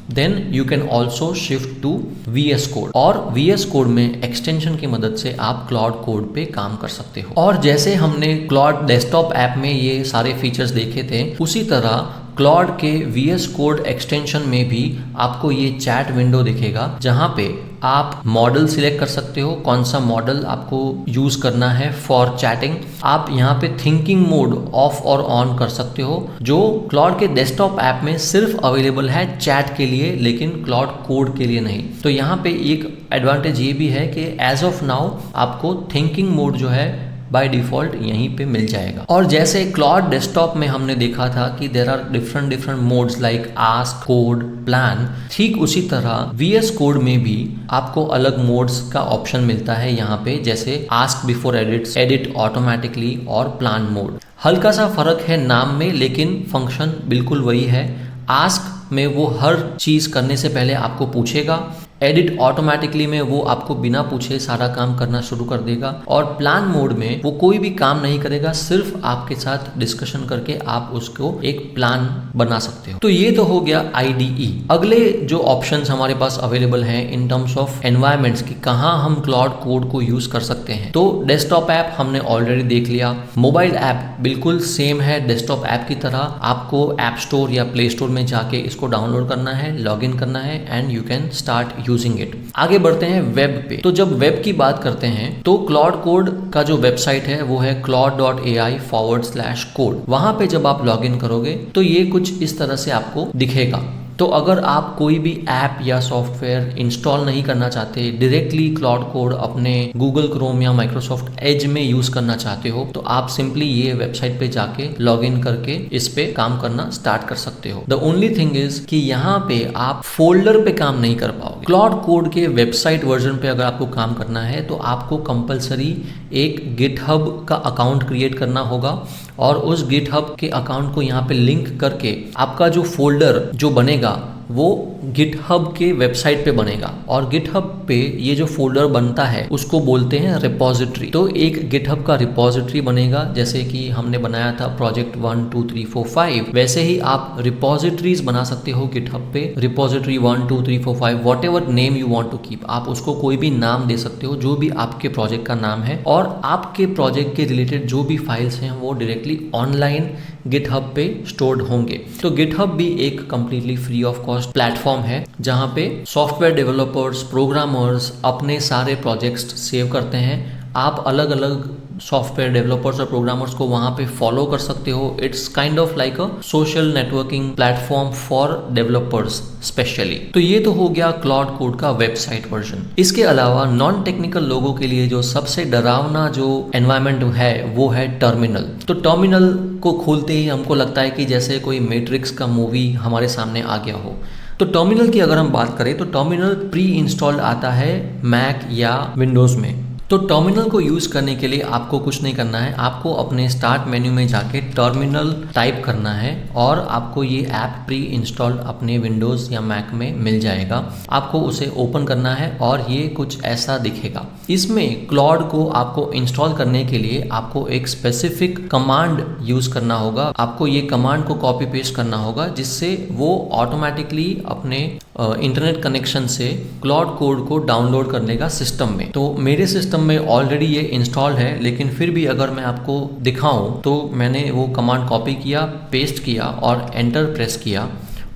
then you can also shift to VS code, और VS कोड में एक्सटेंशन की मदद से आप क्लाउड कोड पे काम कर सकते हो। और जैसे हमने क्लाउड डेस्कटॉप ऐप में ये सारे फीचर्स देखे थे उसी तरह क्लाउड के VS कोड एक्सटेंशन में भी आपको ये चैट विंडो दिखेगा जहाँ पे आप मॉडल सिलेक्ट कर सकते हो, कौन सा मॉडल आपको यूज करना है फॉर चैटिंग। आप यहाँ पे थिंकिंग मोड ऑफ और ऑन कर सकते हो, जो क्लाउड के डेस्कटॉप ऐप में सिर्फ अवेलेबल है चैट के लिए लेकिन क्लाउड कोड के लिए नहीं। तो यहाँ पे एक एडवांटेज ये भी है कि एज ऑफ नाउ आपको थिंकिंग मोड जो है बाय डिफॉल्ट यहीं पे मिल जाएगा। और जैसे क्लाउड डेस्कटॉप में हमने देखा था कि there are different modes like ask, code, plan, ठीक उसी तरह VS कोड में भी आपको अलग मोड्स का ऑप्शन मिलता है यहाँ पे, जैसे आस्क बिफोर एडिट ऑटोमेटिकली और प्लान मोड। हल्का सा फर्क है नाम में लेकिन फंक्शन बिल्कुल वही है। आस्क में वो हर चीज करने से पहले आपको पूछेगा। एडिट ऑटोमेटिकली में वो आपको बिना पूछे सारा काम करना शुरू कर देगा। और प्लान मोड में वो कोई भी काम नहीं करेगा, सिर्फ आपके साथ डिस्कशन करके आप उसको एक प्लान बना सकते हो। तो ये तो हो गया IDE। अगले जो ऑप्शंस हमारे पास अवेलेबल हैं इन टर्म्स ऑफ एनवायरमेंट्स की कहाँ हम क्लाउड कोड को यूज कर सकते हैं, तो डेस्कटॉप ऐप हमने ऑलरेडी देख लिया। मोबाइल ऐप बिल्कुल सेम है डेस्कटॉप ऐप की तरह। आपको ऐप स्टोर या प्ले स्टोर में जाके इसको डाउनलोड करना है, लॉग इन करना है and you can start using it. आगे बढ़ते हैं वेब पे। तो जब वेब की बात करते हैं तो क्लाउड कोड का जो वेबसाइट है वो है claude.ai/code। वहां पे जब आप लॉग इन करोगे तो ये कुछ इस तरह से आपको दिखेगा। तो अगर आप कोई भी ऐप या सॉफ्टवेयर इंस्टॉल नहीं करना चाहते, डायरेक्टली क्लाउड कोड अपने गूगल क्रोम या माइक्रोसॉफ्ट एज में यूज करना चाहते हो, तो आप सिंपली ये वेबसाइट पे जाके लॉग इन करके इस पे काम करना स्टार्ट कर सकते हो। द ओनली थिंग इज कि यहाँ पे आप फोल्डर पे काम नहीं कर पाओगे। क्लाउड कोड के वेबसाइट वर्जन पे अगर आपको काम करना है तो आपको कंपलसरी एक गिटहब का अकाउंट क्रिएट करना होगा और उस गिटहब के अकाउंट को यहाँ पे लिंक करके आपका जो फोल्डर जो बनेगा वो गिटहब के वेबसाइट पे बनेगा। और गिटहब पे ये जो फोल्डर बनता है उसको बोलते हैं रिपोजिटरी। तो एक गिटहब का रिपोजिटरी बनेगा, जैसे कि हमने बनाया था प्रोजेक्ट 1 2 3 4 5, वैसे ही आप रिपोजिटरीज बना सकते हो गिटहब पे। Repository 1 2 3 4 5 whatever name you want to keep, आप उसको कोई भी नाम दे सकते हो जो भी आपके प्रोजेक्ट का नाम है। और आपके प्रोजेक्ट के रिलेटेड जो भी फाइल्स हैं वो डायरेक्टली ऑनलाइन गिटहब पे स्टोर्ड होंगे। तो गिटहब भी एक completely free of cost platform है जहां पे सॉफ्टवेयर डेवलपर्स, प्रोग्रामर्स अपने सारे प्रोजेक्ट्स सेव करते हैं। आप अलग अलग सॉफ्टवेयर डेवलपर्स और प्रोग्रामर्स को वहां पे फॉलो कर सकते हो। It's kind of like a social networking platform for developers specially. तो ये तो हो गया क्लाउड कोड का वेबसाइट वर्जन। इसके अलावा नॉन टेक्निकल लोगों के लिए जो सबसे डरावना जो एनवायरनमेंट है वो है टर्मिनल। तो टर्मिनल को खोलते ही हमको लगता है कि जैसे कोई मैट्रिक्स का मूवी हमारे सामने आ गया हो। तो टर्मिनल की अगर हम बात करें तो टर्मिनल प्री इंस्टॉल्ड आता है मैक या विंडोज में। तो टर्मिनल को यूज करने के लिए आपको कुछ नहीं करना है, आपको अपने स्टार्ट मेन्यू में जाके टर्मिनल टाइप करना है और आपको ये ऐप प्री इंस्टॉल्ड अपने विंडोज या मैक में मिल जाएगा। आपको उसे ओपन करना है और ये कुछ ऐसा दिखेगा। इसमें क्लाउड को आपको इंस्टॉल करने के लिए आपको एक स्पेसिफिक कमांड यूज करना होगा। आपको ये कमांड को कॉपी पेस्ट करना होगा जिससे वो ऑटोमेटिकली अपने इंटरनेट कनेक्शन से क्लाउड कोड को डाउनलोड कर लेगा सिस्टम में। तो मेरे सिस्टम में ऑलरेडी ये इंस्टॉल है, लेकिन फिर भी अगर मैं आपको दिखाऊं तो मैंने वो कमांड कॉपी किया, पेस्ट किया और एंटर प्रेस किया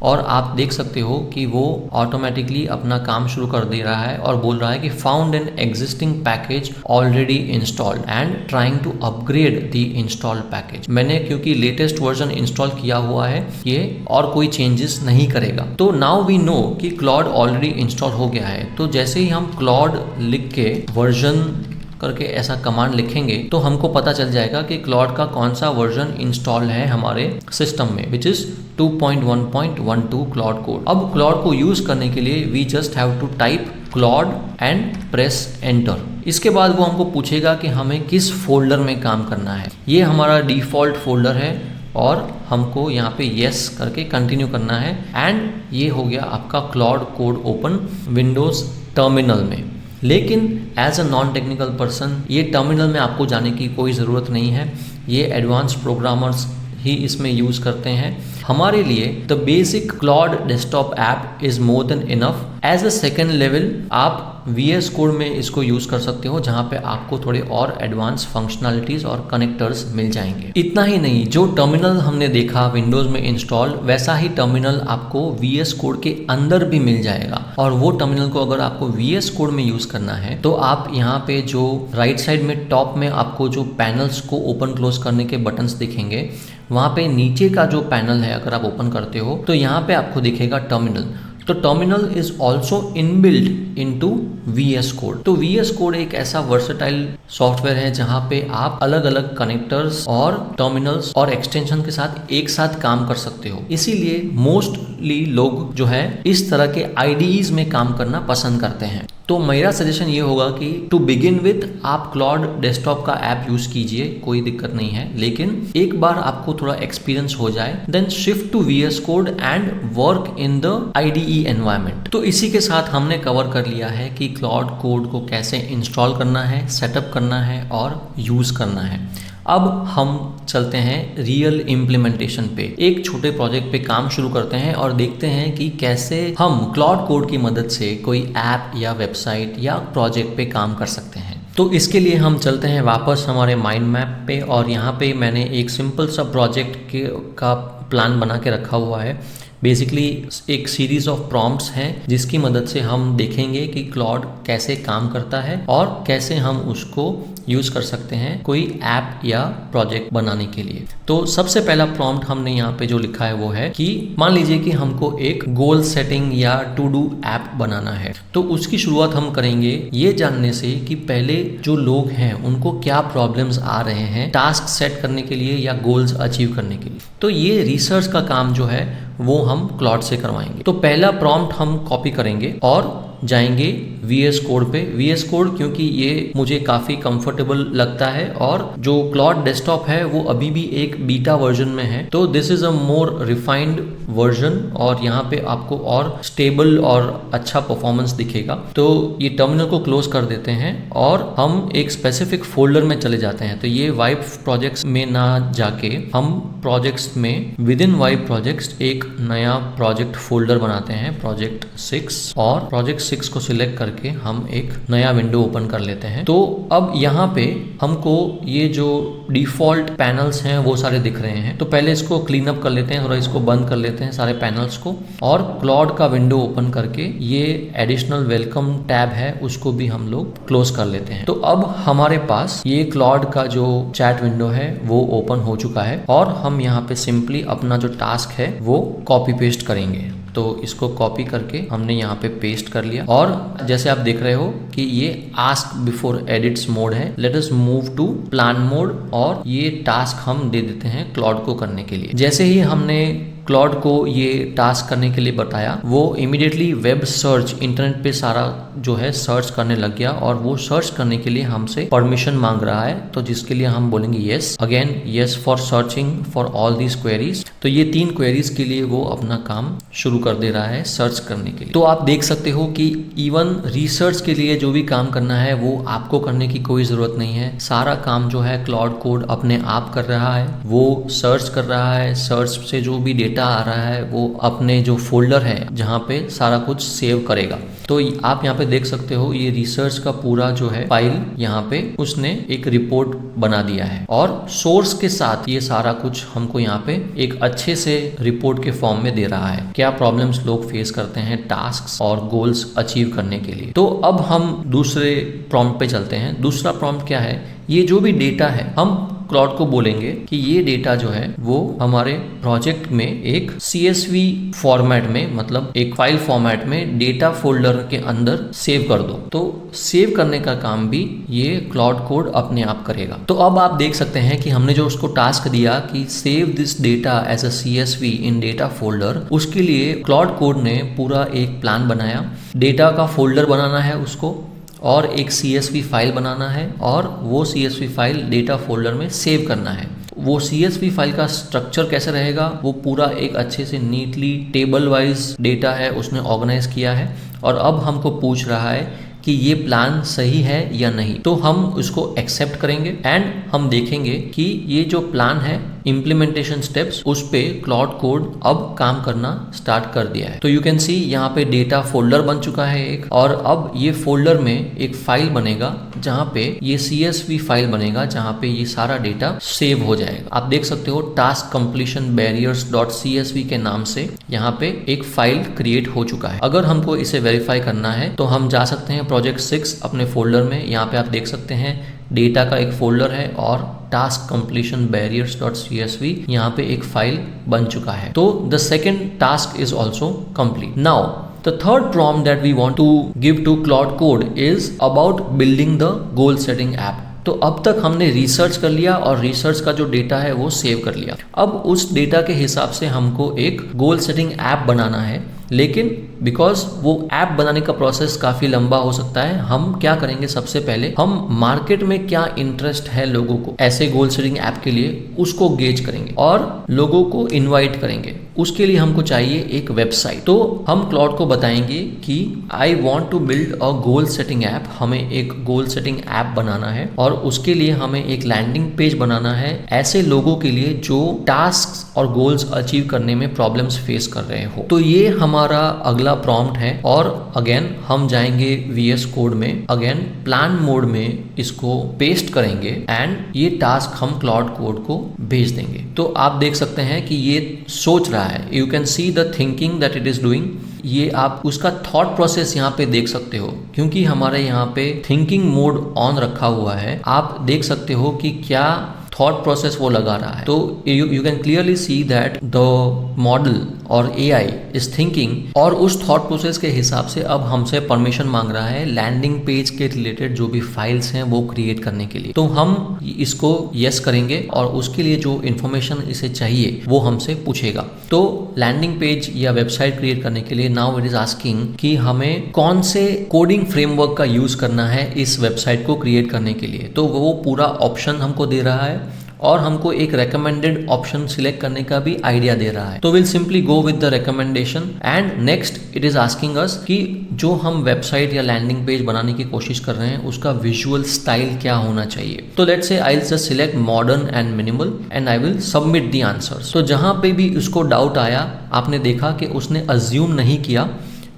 और आप देख सकते हो कि वो ऑटोमेटिकली अपना काम शुरू कर दे रहा है और बोल रहा है कि found an existing package already installed and trying to upgrade the installed package. मैंने क्योंकि लेटेस्ट वर्जन इंस्टॉल किया हुआ है ये और कोई चेंजेस नहीं करेगा। तो नाउ वी नो कि क्लाउड ऑलरेडी इंस्टॉल हो गया है। तो जैसे ही हम क्लाउड लिख के वर्जन करके ऐसा कमांड लिखेंगे तो हमको पता चल जाएगा कि क्लाउड का कौन सा वर्जन इंस्टॉल है हमारे सिस्टम में, विच इज 2.1.12 क्लाउड कोड। अब क्लाउड को यूज करने के लिए we just have to type Claude and press enter. इसके बाद वो हमको पूछेगा कि हमें किस फोल्डर में काम करना है। ये हमारा डिफॉल्ट फोल्डर है और हमको यहाँ पे येस करके कंटिन्यू करना है एंड ये हो गया आपका Claude Code open Windows terminal में। लेकिन as a non technical person ये टर्मिनल में आपको जाने की कोई ज़रूरत नहीं है, ये एडवांस प्रोग्रामर्स ही इसमें यूज़ करते हैं। हमारे लिए the basic Claude desktop app is more than enough. As a second level आप VS कोड में इसको यूज़ कर सकते हो जहाँ पे आपको थोड़े और एडवांस फंक्शनलिटीज़ और कनेक्टर्स मिल जाएंगे। इतना ही नहीं, जो टर्मिनल हमने देखा विंडोज़ में इंस्टॉल, वैसा ही टर्मिनल आपको VS कोड के अंदर भी मिल जाएगा। और वो टर्मिनल को अगर आपको VS कोड में यूज़ करना है तो आप यहाँ पे जो राइट साइड में टॉप में आपको जो पैनल्स को ओपन क्लोज करने के बटन्स दिखेंगे, वहाँ पे नीचे का जो पैनल है अगर आप ओपन करते हो तो यहाँ पे आपको दिखेगा टर्मिनल। तो terminal is also inbuilt into VS code. तो VS कोड एक ऐसा वर्सेटाइल सॉफ्टवेयर है जहाँ पे आप अलग अलग कनेक्टर्स और टर्मिनल्स और एक्सटेंशन के साथ एक साथ काम कर सकते हो। इसीलिए मोस्टली लोग जो है इस तरह के IDEs में काम करना पसंद करते हैं। तो मेरा सजेशन ये होगा कि टू बिगिन विथ आप क्लॉड डेस्कटॉप का ऐप यूज कीजिए, कोई दिक्कत नहीं है, लेकिन एक बार आपको थोड़ा एक्सपीरियंस हो जाए then shift to VS code and work in the IDE environment. तो इसी के साथ हमने कवर कर लिया है कि क्लॉड कोड को कैसे इंस्टॉल करना है, सेटअप करना है और यूज करना है। अब हम चलते हैं रियल इम्प्लीमेंटेशन पे, एक छोटे प्रोजेक्ट पे काम शुरू करते हैं और देखते हैं कि कैसे हम क्लॉड कोड की मदद से कोई ऐप या वेबसाइट या प्रोजेक्ट पे काम कर सकते हैं। तो इसके लिए हम चलते हैं वापस हमारे माइंड मैप पे और यहाँ पे मैंने एक सिंपल सा प्रोजेक्ट का प्लान बना के रखा हुआ है। बेसिकली एक सीरीज ऑफ प्रॉम्प्ट्स हैं जिसकी मदद से हम देखेंगे कि क्लॉड कैसे काम करता है और कैसे हम उसको यूज कर सकते हैं कोई ऐप या प्रोजेक्ट बनाने के लिए। तो सबसे पहला प्रॉम्प्ट हमने यहाँ पे जो लिखा है वो है कि मान लीजिए कि हमको एक गोल सेटिंग या टू डू ऐप बनाना है। तो उसकी शुरुआत हम करेंगे ये जानने से कि पहले जो लोग हैं उनको क्या प्रॉब्लम्स आ रहे हैं टास्क सेट करने के लिए या गोल्स अचीव करने के लिए। तो ये रिसर्च का काम जो है वो हम क्लॉड से करवाएंगे। तो पहला प्रॉम्प्ट हम कॉपी करेंगे और जाएंगे VS कोड पे। VS कोड क्योंकि ये मुझे काफ़ी कंफर्टेबल लगता है और जो क्लॉड डेस्कटॉप है वो अभी भी एक बीटा वर्जन में है, तो this is a more refined version और यहाँ पे आपको और स्टेबल और अच्छा परफॉर्मेंस दिखेगा। तो ये टर्मिनल को क्लोज कर देते हैं और हम एक स्पेसिफिक फोल्डर में चले जाते हैं। तो ये वाइब प्रोजेक्ट्स में ना जाके हम प्रोजेक्ट्स में विद इन वाइब प्रोजेक्ट्स एक नया प्रोजेक्ट फोल्डर बनाते हैं, प्रोजेक्ट 6, और प्रोजेक्ट 6 को सिलेक्ट करके हम एक नया विंडो ओपन कर लेते हैं। तो अब यहाँ पे हमको ये जो डिफॉल्ट पैनल्स हैं वो सारे दिख रहे हैं। तो पहले इसको क्लीन अप कर लेते हैं, थोड़ा इसको बंद कर लेते हैं सारे पैनल्स को, और क्लॉड का विंडो ओपन करके ये एडिशनल वेलकम टैब है उसको भी हम लोग क्लोज कर लेते हैं। तो अब हमारे पास ये क्लॉड का जो चैट विंडो है वो ओपन हो चुका है और हम यहाँ पे सिंपली अपना जो टास्क है वो कॉपी पेस्ट करेंगे। तो इसको कॉपी करके हमने यहाँ पे पेस्ट कर लिया और जैसे आप देख रहे हो कि ये आस्क बिफोर एडिट्स मोड है। Let us move to plan mode और ये टास्क हम दे देते हैं क्लॉड को करने के लिए। जैसे ही हमने क्लॉड को ये टास्क करने के लिए बताया वो इमीडिएटली वेब सर्च, इंटरनेट पे सारा जो है सर्च करने लग गया और वो सर्च करने के लिए हमसे परमिशन मांग रहा है। तो जिसके लिए हम बोलेंगे yes, again yes for searching for all these queries. तो ये 3 क्वेरीज के लिए वो अपना काम शुरू कर दे रहा है सर्च करने के लिए। तो आप देख सकते हो कि इवन रिसर्च के लिए जो भी काम करना है वो आपको करने की कोई जरूरत नहीं है। सारा काम जो है क्लॉड कोड अपने आप कर रहा है, वो सर्च कर रहा है, सर्च से जो भी डेटा आ रहा है वो अपने जो फोल्डर है जहाँ पे सारा कुछ सेव करेगा। तो आप यहाँ पे देख सकते हो ये रिसर्च का पूरा जो है फाइल यहाँ पे उसने एक रिपोर्ट बना दिया है और सोर्स के साथ ये सारा कुछ हमको यहाँ पे एक अच्छे से रिपोर्ट के फॉर्म में दे रहा है, क्या प्रॉब्लम्स लोग फेस करते हैं टास्क और गोल्स अचीव करने के लिए। तो अब हम दूसरे प्रॉम्प्ट पे चलते हैं। दूसरा प्रॉम्प्ट क्या है, ये जो भी डेटा है हम क्लॉड को बोलेंगे कि ये डेटा जो है वो हमारे प्रोजेक्ट में एक CSV फॉर्मेट में, मतलब एक फाइल फॉर्मेट में डेटा फोल्डर के अंदर सेव कर दो। तो सेव करने का काम भी ये क्लॉड कोड अपने आप करेगा। तो अब आप देख सकते हैं कि हमने जो उसको टास्क दिया कि save this data as a CSV in data folder, उसके लिए क्लॉड कोड ने पूरा एक प्लान बनाया। डेटा का फोल्डर बनाना है उसको और एक CSV फाइल बनाना है और वो CSV फाइल डेटा फोल्डर में सेव करना है। वो CSV फाइल का स्ट्रक्चर कैसे रहेगा, वो पूरा एक अच्छे से नीटली टेबल वाइज डेटा है उसने ऑर्गेनाइज किया है और अब हमको पूछ रहा है कि ये प्लान सही है या नहीं। तो हम उसको एक्सेप्ट करेंगे एंड हम देखेंगे कि ये जो प्लान है इम्प्लीमेंटेशन स्टेप्स, उस पे क्लॉड कोड अब काम करना स्टार्ट कर दिया है। तो यू कैन सी यहाँ पे डेटा फोल्डर बन चुका है एक, और अब ये फोल्डर में एक फाइल बनेगा जहाँ पे ये CSV फाइल बनेगा जहाँ पे ये सारा डेटा सेव हो जाएगा। आप देख सकते हो task completion barriers dot CSV के नाम से यहाँ पे एक फाइल क्रिएट हो चुका है। अगर हमको इसे वेरीफाई करना है तो हम जा सकते हैं प्रोजेक्ट 6 अपने फोल्डर में। यहाँ पे आप देख सकते हैं डेटा का एक फोल्डर है और task completion barriers dot CSV यहाँ पे एक फाइल बन चुका है। तो the second task is also complete. Now the third prompt that we want to give to Claude Code is about building the goal setting app. तो अब तक हमने रिसर्च कर लिया और रिसर्च का जो डेटा है वो सेव कर लिया। अब उस डेटा के हिसाब से हमको एक गोल सेटिंग ऐप बनाना है, लेकिन बिकॉज वो ऐप बनाने का प्रोसेस काफी लंबा हो सकता है। हम क्या करेंगे, सबसे पहले हम मार्केट में क्या इंटरेस्ट है लोगों को ऐसे गोल सेटिंग ऐप के लिए, उसको गेज करेंगे और लोगों को इनवाइट करेंगे। उसके लिए हमको चाहिए एक वेबसाइट। तो हम क्लाउड को बताएंगे कि I want to build a goal setting app, हमें एक गोल सेटिंग ऐप बनाना है और उसके लिए हमें एक लैंडिंग पेज बनाना है ऐसे लोगों के लिए जो टास्क और गोल्स अचीव करने में प्रॉब्लम्स फेस कर रहे हो। तो ये हमारा अगला प्रॉम्प्ट है और अगेन हम जाएंगे VS कोड में, अगेन प्लान मोड में इसको पेस्ट करेंगे एंड ये टास्क हम क्लाउड कोड को भेज देंगे। तो आप देख सकते हैं कि ये सोच रहा है। You can see the thinking that it is doing. ये आप उसका थॉट प्रोसेस यहाँ पे देख सकते हो, क्योंकि हमारे यहाँ पे थिंकिंग मोड ऑन रखा हुआ है। आप देख सकते हो कि क्या थॉट प्रोसेस वो लगा रहा है। तो you can clearly see that the model और AI इज थिंकिंग, और उस थॉट प्रोसेस के हिसाब से अब हमसे परमिशन मांग रहा है लैंडिंग पेज के रिलेटेड जो भी फाइल्स हैं वो क्रिएट करने के लिए। तो हम इसको यस करेंगे और उसके लिए जो इन्फॉर्मेशन इसे चाहिए वो हमसे पूछेगा। तो लैंडिंग पेज या वेबसाइट क्रिएट करने के लिए नाउ इट इज आस्किंग कि हमें कौन से कोडिंग फ्रेमवर्क का यूज करना है इस वेबसाइट को क्रिएट करने के लिए। तो वो पूरा ऑप्शन हमको दे रहा है और हमको एक रेकमेंडेड ऑप्शन सिलेक्ट करने का भी आइडिया दे रहा है। तो will simply go with the recommendation and next it is asking us कि जो हम वेबसाइट या लैंडिंग पेज बनाने की कोशिश कर रहे हैं उसका विजुअल स्टाइल क्या होना चाहिए। तो let's say I will just select modern and minimal and I will submit the answers. तो जहां पे भी उसको डाउट आया, आपने देखा कि उसने अज्यूम नहीं किया,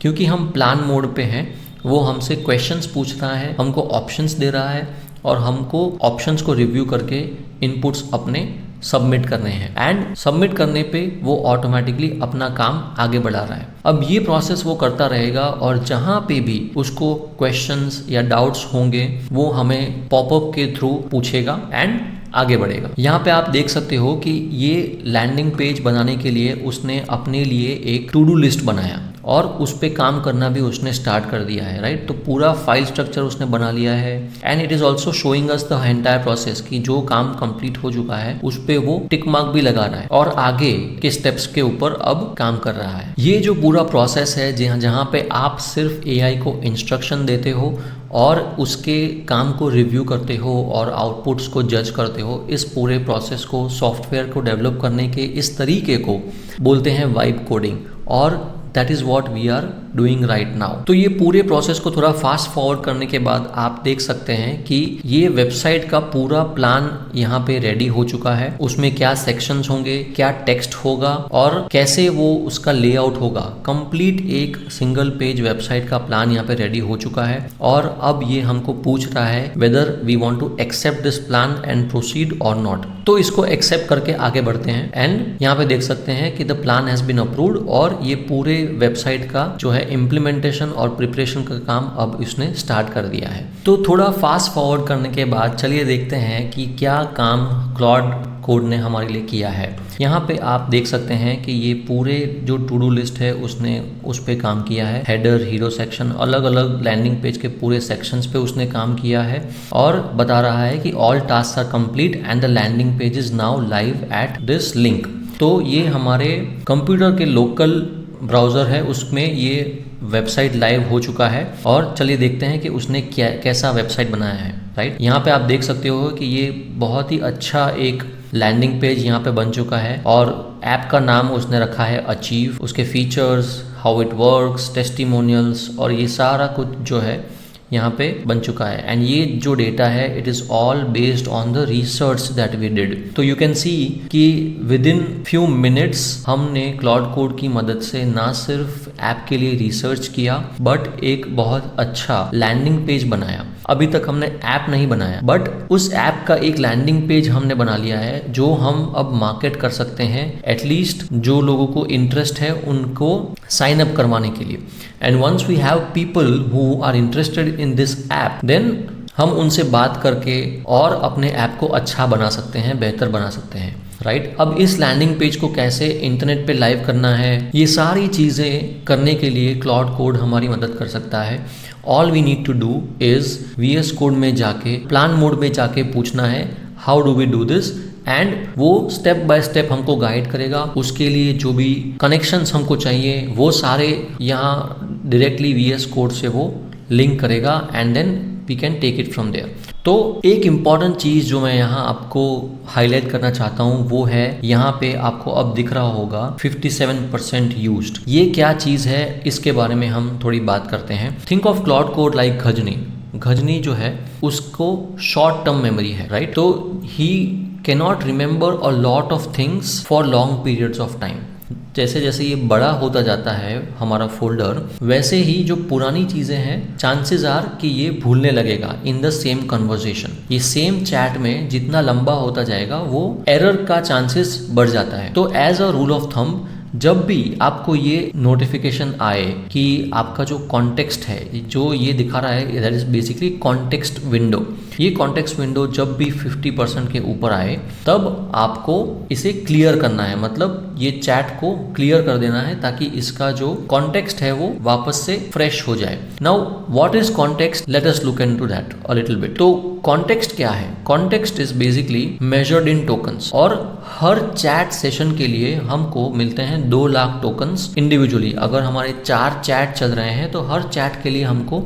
क्योंकि हम प्लान मोड पे हैं। वो हमसे क्वेश्चंस पूछ रहा है, हमको ऑप्शंस दे रहा है और हमको ऑप्शंस को रिव्यू करके इनपुट्स अपने सबमिट करने हैं एंड सबमिट करने पे वो ऑटोमेटिकली अपना काम आगे बढ़ा रहा है। अब ये प्रोसेस वो करता रहेगा और जहाँ पे भी उसको क्वेश्चंस या डाउट्स होंगे वो हमें पॉपअप के थ्रू पूछेगा एंड आगे बढ़ेगा। यहाँ पे आप देख सकते हो कि ये लैंडिंग पेज बनाने के लिए उसने अपने लिए एक टू डू लिस्ट बनाया और उस पे काम करना भी उसने स्टार्ट कर दिया है, राइट। तो पूरा फाइल स्ट्रक्चर उसने बना लिया है and it is also showing us the entire process कि जो काम कंप्लीट हो चुका है उस पे वो टिक मार्क भी लगा रहा है और आगे के स्टेप्स के ऊपर अब काम कर रहा है। ये जो पूरा प्रोसेस है जहाँ पे आप सिर्फ AI को इंस्ट्रक्शन देते हो और उसके काम को रिव्यू करते हो और आउटपुट्स को जज करते हो, इस पूरे प्रोसेस को, सॉफ्टवेयर को डेवलप करने के इस तरीके को बोलते हैं वाइब कोडिंग और that is what we are doing right now. तो ये पूरे प्रोसेस को थोड़ा फास्ट फॉरवर्ड करने के बाद आप देख सकते हैं कि ये वेबसाइट का पूरा प्लान यहाँ पे रेडी हो चुका है। उसमें क्या सेक्शंस होंगे, क्या टेक्स्ट होगा और कैसे वो उसका लेआउट होगा। कंप्लीट एक सिंगल पेज वेबसाइट का प्लान यहाँ पे रेडी हो चुका है और अब ये हमको पूछ रहा है whether we want to accept this plan and proceed और नॉट। तो इसको एक्सेप्ट करके आगे बढ़ते हैं एंड यहाँ पे देख सकते हैं कि the plan has been approved और ये पूरे वेबसाइट का जो है इम्प्लीमेंटेशन और प्रिपरेशन का काम अब इसने स्टार्ट कर दिया है। तो थोड़ा फास्ट फॉरवर्ड करने के बाद चलिए देखते हैं कि क्या काम क्लाउड कोड ने हमारे लिए किया है। यहाँ पे आप देख सकते हैं कि ये पूरे जो टू डू लिस्ट है उसने उस पे काम किया है। हेडर, हीरो सेक्शन, अलग अलग लैंडिंग पेज के पूरे सेक्शंस पे उसने काम किया है और बता रहा है कि all task are complete and the landing page is now live at this link. तो ये हमारे कंप्यूटर के लोकल ब्राउज़र है उसमें ये वेबसाइट लाइव हो चुका है और चलिए देखते हैं कि उसने कैसा वेबसाइट बनाया है, राइट। यहाँ पे आप देख सकते हो कि ये बहुत ही अच्छा एक लैंडिंग पेज यहाँ पे बन चुका है और ऐप का नाम उसने रखा है अचीव। उसके features, how it works, testimonials और ये सारा कुछ जो है यहाँ पे बन चुका है एंड ये जो डेटा है it is all based on the research that we did. तो यू कैन सी कि विद इन फ्यू मिनट्स हमने क्लाउड कोड की मदद से ना सिर्फ ऐप के लिए रिसर्च किया बट एक बहुत अच्छा लैंडिंग पेज बनाया। अभी तक हमने ऐप नहीं बनाया बट उस ऐप का एक लैंडिंग पेज हमने बना लिया है जो हम अब मार्केट कर सकते हैं एटलीस्ट जो लोगों को इंटरेस्ट है उनको साइन अप करवाने के लिए। And once we have people who are interested in this app then हम उनसे बात करके और अपने ऐप को अच्छा बना सकते हैं, बेहतर बना सकते हैं, राइट। अब इस लैंडिंग पेज को कैसे इंटरनेट पे लाइव करना है, ये सारी चीज़ें करने के लिए क्लाउड कोड हमारी मदद कर सकता है। All we need to do is VS code में जाके प्लान मोड में जाके पूछना है how do we do this and वो स्टेप बाय स्टेप हमको गाइड करेगा। उसके लिए जो भी कनेक्शंस हमको चाहिए वो सारे यहाँ डायरेक्टली VS कोड से वो लिंक करेगा and then we can take it from there. तो एक इम्पॉर्टेंट चीज़ जो मैं यहाँ आपको हाईलाइट करना चाहता हूँ वो है यहाँ पे आपको अब दिख रहा होगा 57% यूज्ड। ये क्या चीज़ है इसके बारे में हम थोड़ी बात करते हैं। Think of Claude code like Ghajini जो है उसको शॉर्ट टर्म मेमोरी है, राइट। तो he cannot remember a lot of things for long periods of time. जैसे जैसे ये बड़ा होता जाता है हमारा फोल्डर, वैसे ही जो पुरानी चीज़ें हैं चांसेस आर कि ये भूलने लगेगा इन द सेम कन्वर्सेशन। ये सेम चैट में जितना लंबा होता जाएगा वो एरर का चांसेस बढ़ जाता है। तो as a rule of thumb, जब भी आपको ये नोटिफिकेशन आए कि आपका जो कॉन्टेक्स्ट है, जो ये दिखा रहा है that is basically context window, ये कॉन्टेक्स्ट विंडो जब भी 50% के ऊपर आए तब आपको इसे क्लियर करना है, मतलब ये चैट को क्लियर कर देना है ताकि इसका जो कॉन्टेक्स्ट है वो वापस से फ्रेश हो जाए। Now what is context, let us look into that a little bit. तो कॉन्टेक्स्ट क्या है? Context is basically measured in tokens, और हर चैट सेशन के लिए हमको मिलते हैं 2 लाख टोकन्स इंडिविजुअली। अगर हमारे 4 चैट चल रहे हैं तो हर चैट के लिए हमको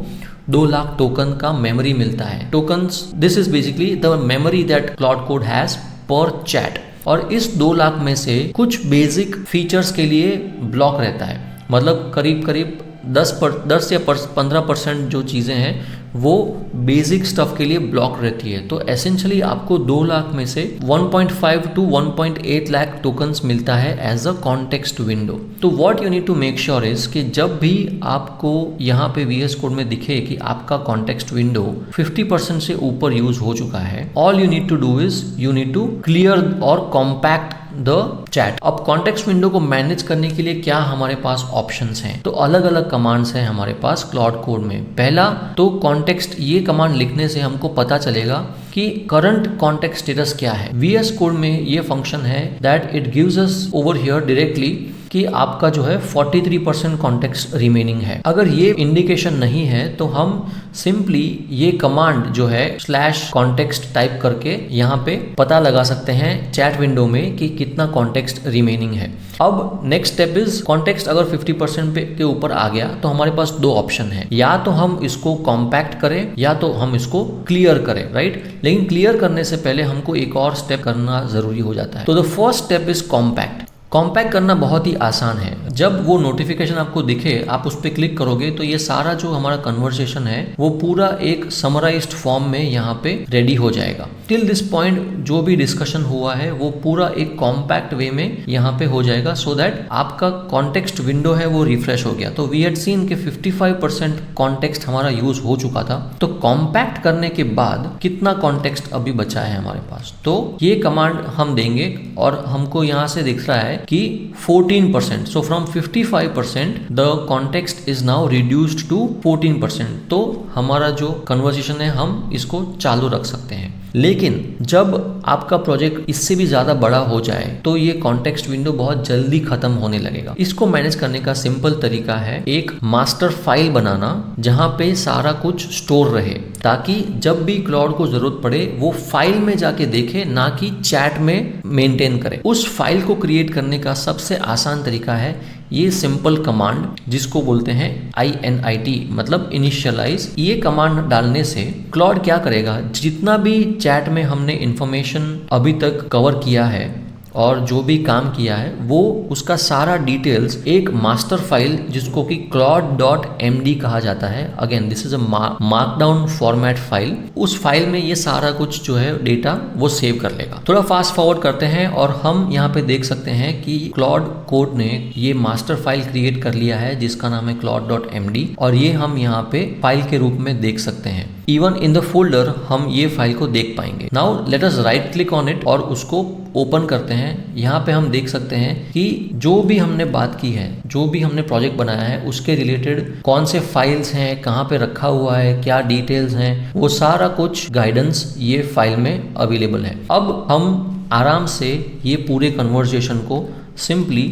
2 लाख टोकन का मेमोरी मिलता है। Tokens, this is basically the memory that cloud code has पर चैट। और इस 2 लाख में से कुछ बेसिक फीचर्स के लिए ब्लॉक रहता है, मतलब करीब करीब 10 या 15% जो चीज़ें हैं वो बेसिक स्टफ के लिए ब्लॉक रहती है। तो एसेंशियली आपको 2 लाख में से 1.5 to 1.8 लाख टोकन्स मिलता है एज अ कॉन्टेक्स्ट विंडो। तो what you need to make sure is कि जब भी आपको यहाँ पे VS कोड में दिखे कि आपका कॉन्टेक्स्ट विंडो 50% से ऊपर यूज हो चुका है, all you need to do is you need to clear और कॉम्पैक्ट द चैट। अब कॉन्टेक्स्ट विंडो को मैनेज करने के लिए क्या हमारे पास ऑप्शंस हैं? तो अलग अलग कमांड्स हैं हमारे पास क्लाउड कोड में। पहला तो कॉन्टेक्स्ट, ये कमांड लिखने से हमको पता चलेगा कि करंट कॉन्टेक्स्ट स्टेटस क्या है। VS कोड में ये फंक्शन है that it gives us over here directly कि आपका जो है 43% कॉन्टेक्स्ट रिमेनिंग है। अगर ये इंडिकेशन नहीं है तो हम सिंपली ये कमांड जो है /context टाइप करके यहाँ पे पता लगा सकते हैं चैट विंडो में कि कितना कॉन्टेक्स्ट रिमेनिंग है। अब नेक्स्ट स्टेप इज कॉन्टेक्स्ट अगर 50% के ऊपर आ गया तो हमारे पास 2 ऑप्शन है, या तो हम इसको कॉम्पैक्ट करें या तो हम इसको क्लियर करें, राइट। लेकिन क्लियर करने से पहले हमको एक और स्टेप करना जरूरी हो जाता है। तो the first step is compact. Compact करना बहुत ही आसान है। जब वो नोटिफिकेशन आपको दिखे, आप उस पर क्लिक करोगे तो ये सारा जो हमारा कन्वर्सेशन है वो पूरा एक समराइज्ड फॉर्म में यहाँ पे रेडी हो जाएगा। टिल दिस पॉइंट जो भी डिस्कशन हुआ है वो पूरा एक कॉम्पैक्ट वे में यहाँ पे हो जाएगा, सो दैट आपका कॉन्टेक्स्ट विंडो है वो रिफ्रेश हो गया। तो वी हैड सीन के 55% कॉन्टेक्स्ट हमारा यूज हो चुका था। तो कॉम्पैक्ट करने के बाद कितना कॉन्टेक्स्ट अभी बचा है हमारे पास, तो ये कमांड हम देंगे और हमको यहाँ से दिख रहा है कि 14%। So from 55% the context is now reduced to 14%। तो हमारा जो कन्वर्सेशन है हम इसको चालू रख सकते हैं। लेकिन जब आपका प्रोजेक्ट इससे भी ज्यादा बड़ा हो जाए तो ये कॉन्टेक्स्ट विंडो बहुत जल्दी खत्म होने लगेगा। इसको मैनेज करने का सिंपल तरीका है एक मास्टर फाइल बनाना जहां पे सारा कुछ स्टोर रहे, ताकि जब भी क्लाउड को जरूरत पड़े वो फाइल में जाके देखे, ना कि चैट में मेंटेन करे। उस फाइल को क्रिएट करने का सबसे आसान तरीका है ये सिंपल कमांड जिसको बोलते हैं INIT, मतलब इनिशियलाइज। ये कमांड डालने से क्लाउड क्या करेगा, जितना भी चैट में हमने इंफॉर्मेशन अभी तक कवर किया है और जो भी काम किया है वो उसका सारा डिटेल्स एक मास्टर फाइल जिसको कि claude.md कहा जाता है, again this is a markdown format file, उस फाइल में ये सारा कुछ जो है डेटा वो सेव कर लेगा। थोड़ा फास्ट फॉरवर्ड करते हैं और हम यहाँ पे देख सकते हैं कि क्लाउड कोड ने ये मास्टर फाइल क्रिएट कर लिया है जिसका नाम है claude.md, और ये हम यहाँ पे फाइल के रूप में देख सकते हैं। इवन इन द फोल्डर हम ये फाइल को देख पाएंगे। Now let us right click on it और उसको ओपन करते हैं। यहाँ पे हम देख सकते हैं कि जो भी हमने बात की है, जो भी हमने प्रोजेक्ट बनाया है उसके रिलेटेड कौन से फाइल्स हैं, कहाँ पे रखा हुआ है, क्या डिटेल्स हैं, वो सारा कुछ गाइडेंस ये फाइल में अवेलेबल है। अब हम आराम से ये पूरे कन्वर्सेशन को सिंपली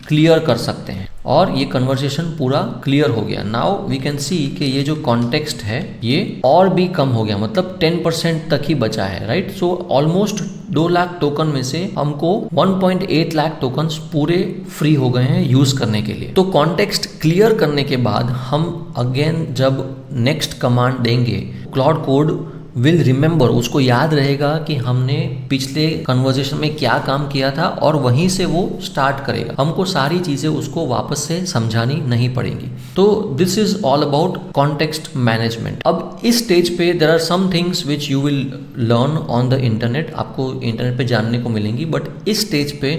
क्लियर कर सकते हैं और ये कन्वर्सेशन पूरा क्लियर हो गया। नाउ वी कैन सी कि ये जो कॉन्टेक्स्ट है ये और भी कम हो गया, मतलब 10% तक ही बचा है, right. So almost 2 lakh token में से हमको 1.8 लाख टोकन्स पूरे फ्री हो गए हैं यूज करने के लिए। तो कॉन्टेक्स्ट क्लियर करने के बाद हम अगेन जब नेक्स्ट कमांड देंगे, क्लाउड कोड विल रिमेंबर, उसको याद रहेगा कि हमने पिछले कन्वर्जेशन में क्या काम किया था और वहीं से वो स्टार्ट करेगा। हमको सारी चीजें उसको वापस से समझानी नहीं पड़ेंगी। तो this is all about context management. अब इस स्टेज पे there are some things which you will learn on the internet, आपको इंटरनेट पे जानने को मिलेंगी, बट इस स्टेज पे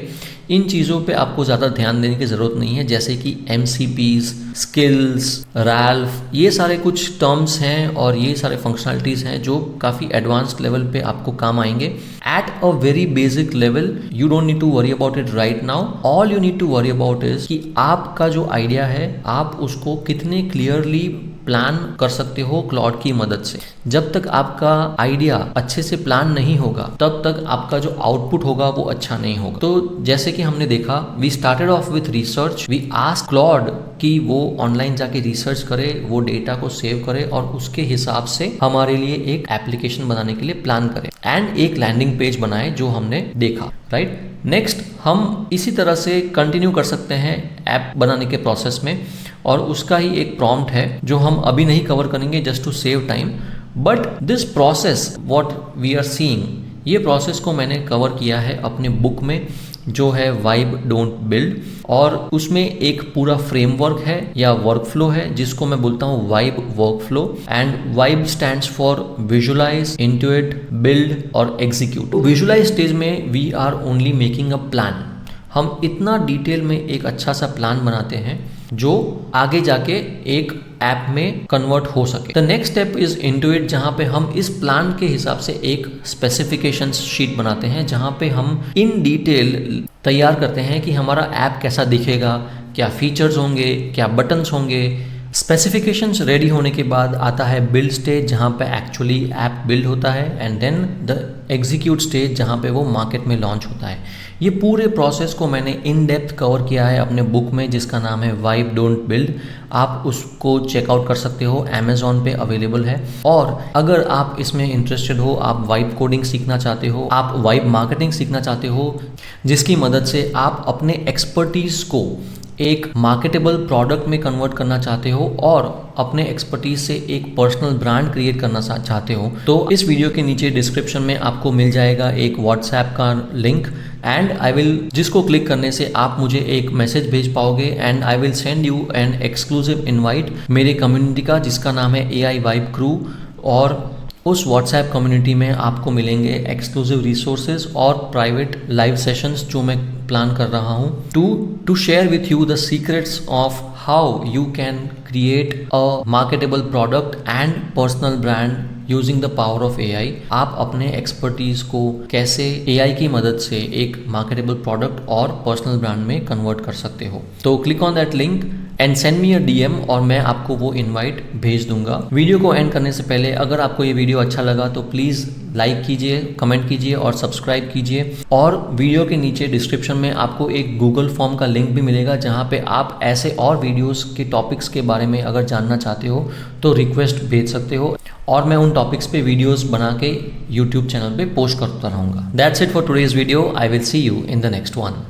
इन चीज़ों पे आपको ज़्यादा ध्यान देने की ज़रूरत नहीं है, जैसे कि MCPs, स्किल्स, रैल्फ, ये सारे कुछ टर्म्स हैं और ये सारे फंक्शनलिटीज़ हैं जो काफ़ी एडवांस्ड लेवल पे आपको काम आएंगे। At a very basic level you don't need to worry about it right now. All you need to worry about is कि आपका जो आइडिया है आप उसको कितने क्लियरली प्लान कर सकते हो क्लाउड की मदद से। जब तक आपका आइडिया अच्छे से प्लान नहीं होगा तब तक आपका जो आउटपुट होगा वो अच्छा नहीं होगा। तो जैसे कि हमने देखा, we started off with research, we asked Claude कि वो ऑनलाइन जाके रिसर्च करे, वो डेटा को सेव करे और उसके हिसाब से हमारे लिए एक एप्लीकेशन बनाने के लिए प्लान करे एंड एक लैंडिंग पेज बनाए जो हमने देखा, राइट। नेक्स्ट हम इसी तरह से कंटिन्यू कर सकते हैं ऐप बनाने के प्रोसेस में, और उसका ही एक प्रॉम्प्ट है जो हम अभी नहीं कवर करेंगे just to save time. But this process what we are seeing, ये प्रोसेस को मैंने कवर किया है अपने बुक में जो है वाइब डोंट बिल्ड, और उसमें एक पूरा फ्रेमवर्क है या वर्कफ्लो है जिसको मैं बोलता हूँ vibe workflow. And vibe stands for visualise, intuit, build और एग्जीक्यूट। विजुलाइज स्टेज में we are only making a plan. हम इतना डिटेल में एक अच्छा सा प्लान बनाते हैं जो आगे जाके एक ऐप में कन्वर्ट हो सके। The next step is Intuit, जहां पे हम इस प्लान के हिसाब से एक स्पेसिफिकेशन शीट बनाते हैं जहां पे हम इन डिटेल तैयार करते हैं कि हमारा ऐप कैसा दिखेगा, क्या फीचर्स होंगे, क्या बटन्स होंगे। स्पेसिफिकेशंस रेडी होने के बाद आता है बिल्ड स्टेज जहाँ पे एक्चुअली ऐप बिल्ड होता है, and then the execute stage जहाँ पे वो मार्केट में लॉन्च होता है। ये पूरे प्रोसेस को मैंने इन डेप्थ कवर किया है अपने बुक में जिसका नाम है वाइब डोंट बिल्ड। आप उसको चेकआउट कर सकते हो, अमेजोन पे अवेलेबल है। और अगर आप इसमें इंटरेस्टेड हो, आप वाइब कोडिंग सीखना चाहते हो, आप वाइब मार्केटिंग सीखना चाहते हो, जिसकी मदद से आप अपने एक्सपर्टीज को एक मार्केटेबल प्रोडक्ट में कन्वर्ट करना चाहते हो और अपने एक्सपर्टीज से एक पर्सनल ब्रांड क्रिएट करना चाहते हो, तो इस वीडियो के नीचे डिस्क्रिप्शन में आपको मिल जाएगा एक व्हाट्सएप का लिंक, एंड आई विल, जिसको क्लिक करने से आप मुझे एक मैसेज भेज पाओगे and I will send you an exclusive invite मेरे कम्युनिटी का जिसका नाम है AI वाइब क्रू। और उस व्हाट्सएप कम्युनिटी में आपको मिलेंगे एक्सक्लूसिव रिसोर्सेज और प्राइवेट लाइव सेशंस जो मैं प्लान कर रहा हूँ to share with you the secrets of how you can create a marketable product and personal brand using the power of AI। आप अपने एक्सपर्टीज को कैसे AI की मदद से एक मार्केटेबल प्रोडक्ट और पर्सनल ब्रांड में कन्वर्ट कर सकते हो। तो click on that link and send me a DM और मैं आपको वो इनवाइट भेज दूंगा। वीडियो को एंड करने से पहले अगर आपको ये वीडियो अच्छा लगा तो प्लीज़ लाइक कीजिए, कमेंट कीजिए और सब्सक्राइब कीजिए। और वीडियो के नीचे डिस्क्रिप्शन में आपको एक गूगल फॉर्म का लिंक भी मिलेगा जहाँ पे आप ऐसे और वीडियोस के टॉपिक्स के बारे में अगर जानना चाहते हो तो रिक्वेस्ट भेज सकते हो और मैं उन टॉपिक्स पे वीडियोस बना के यूट्यूब चैनल पे पोस्ट करता रहूँगा। That's it for today's video. I will see you in the next one.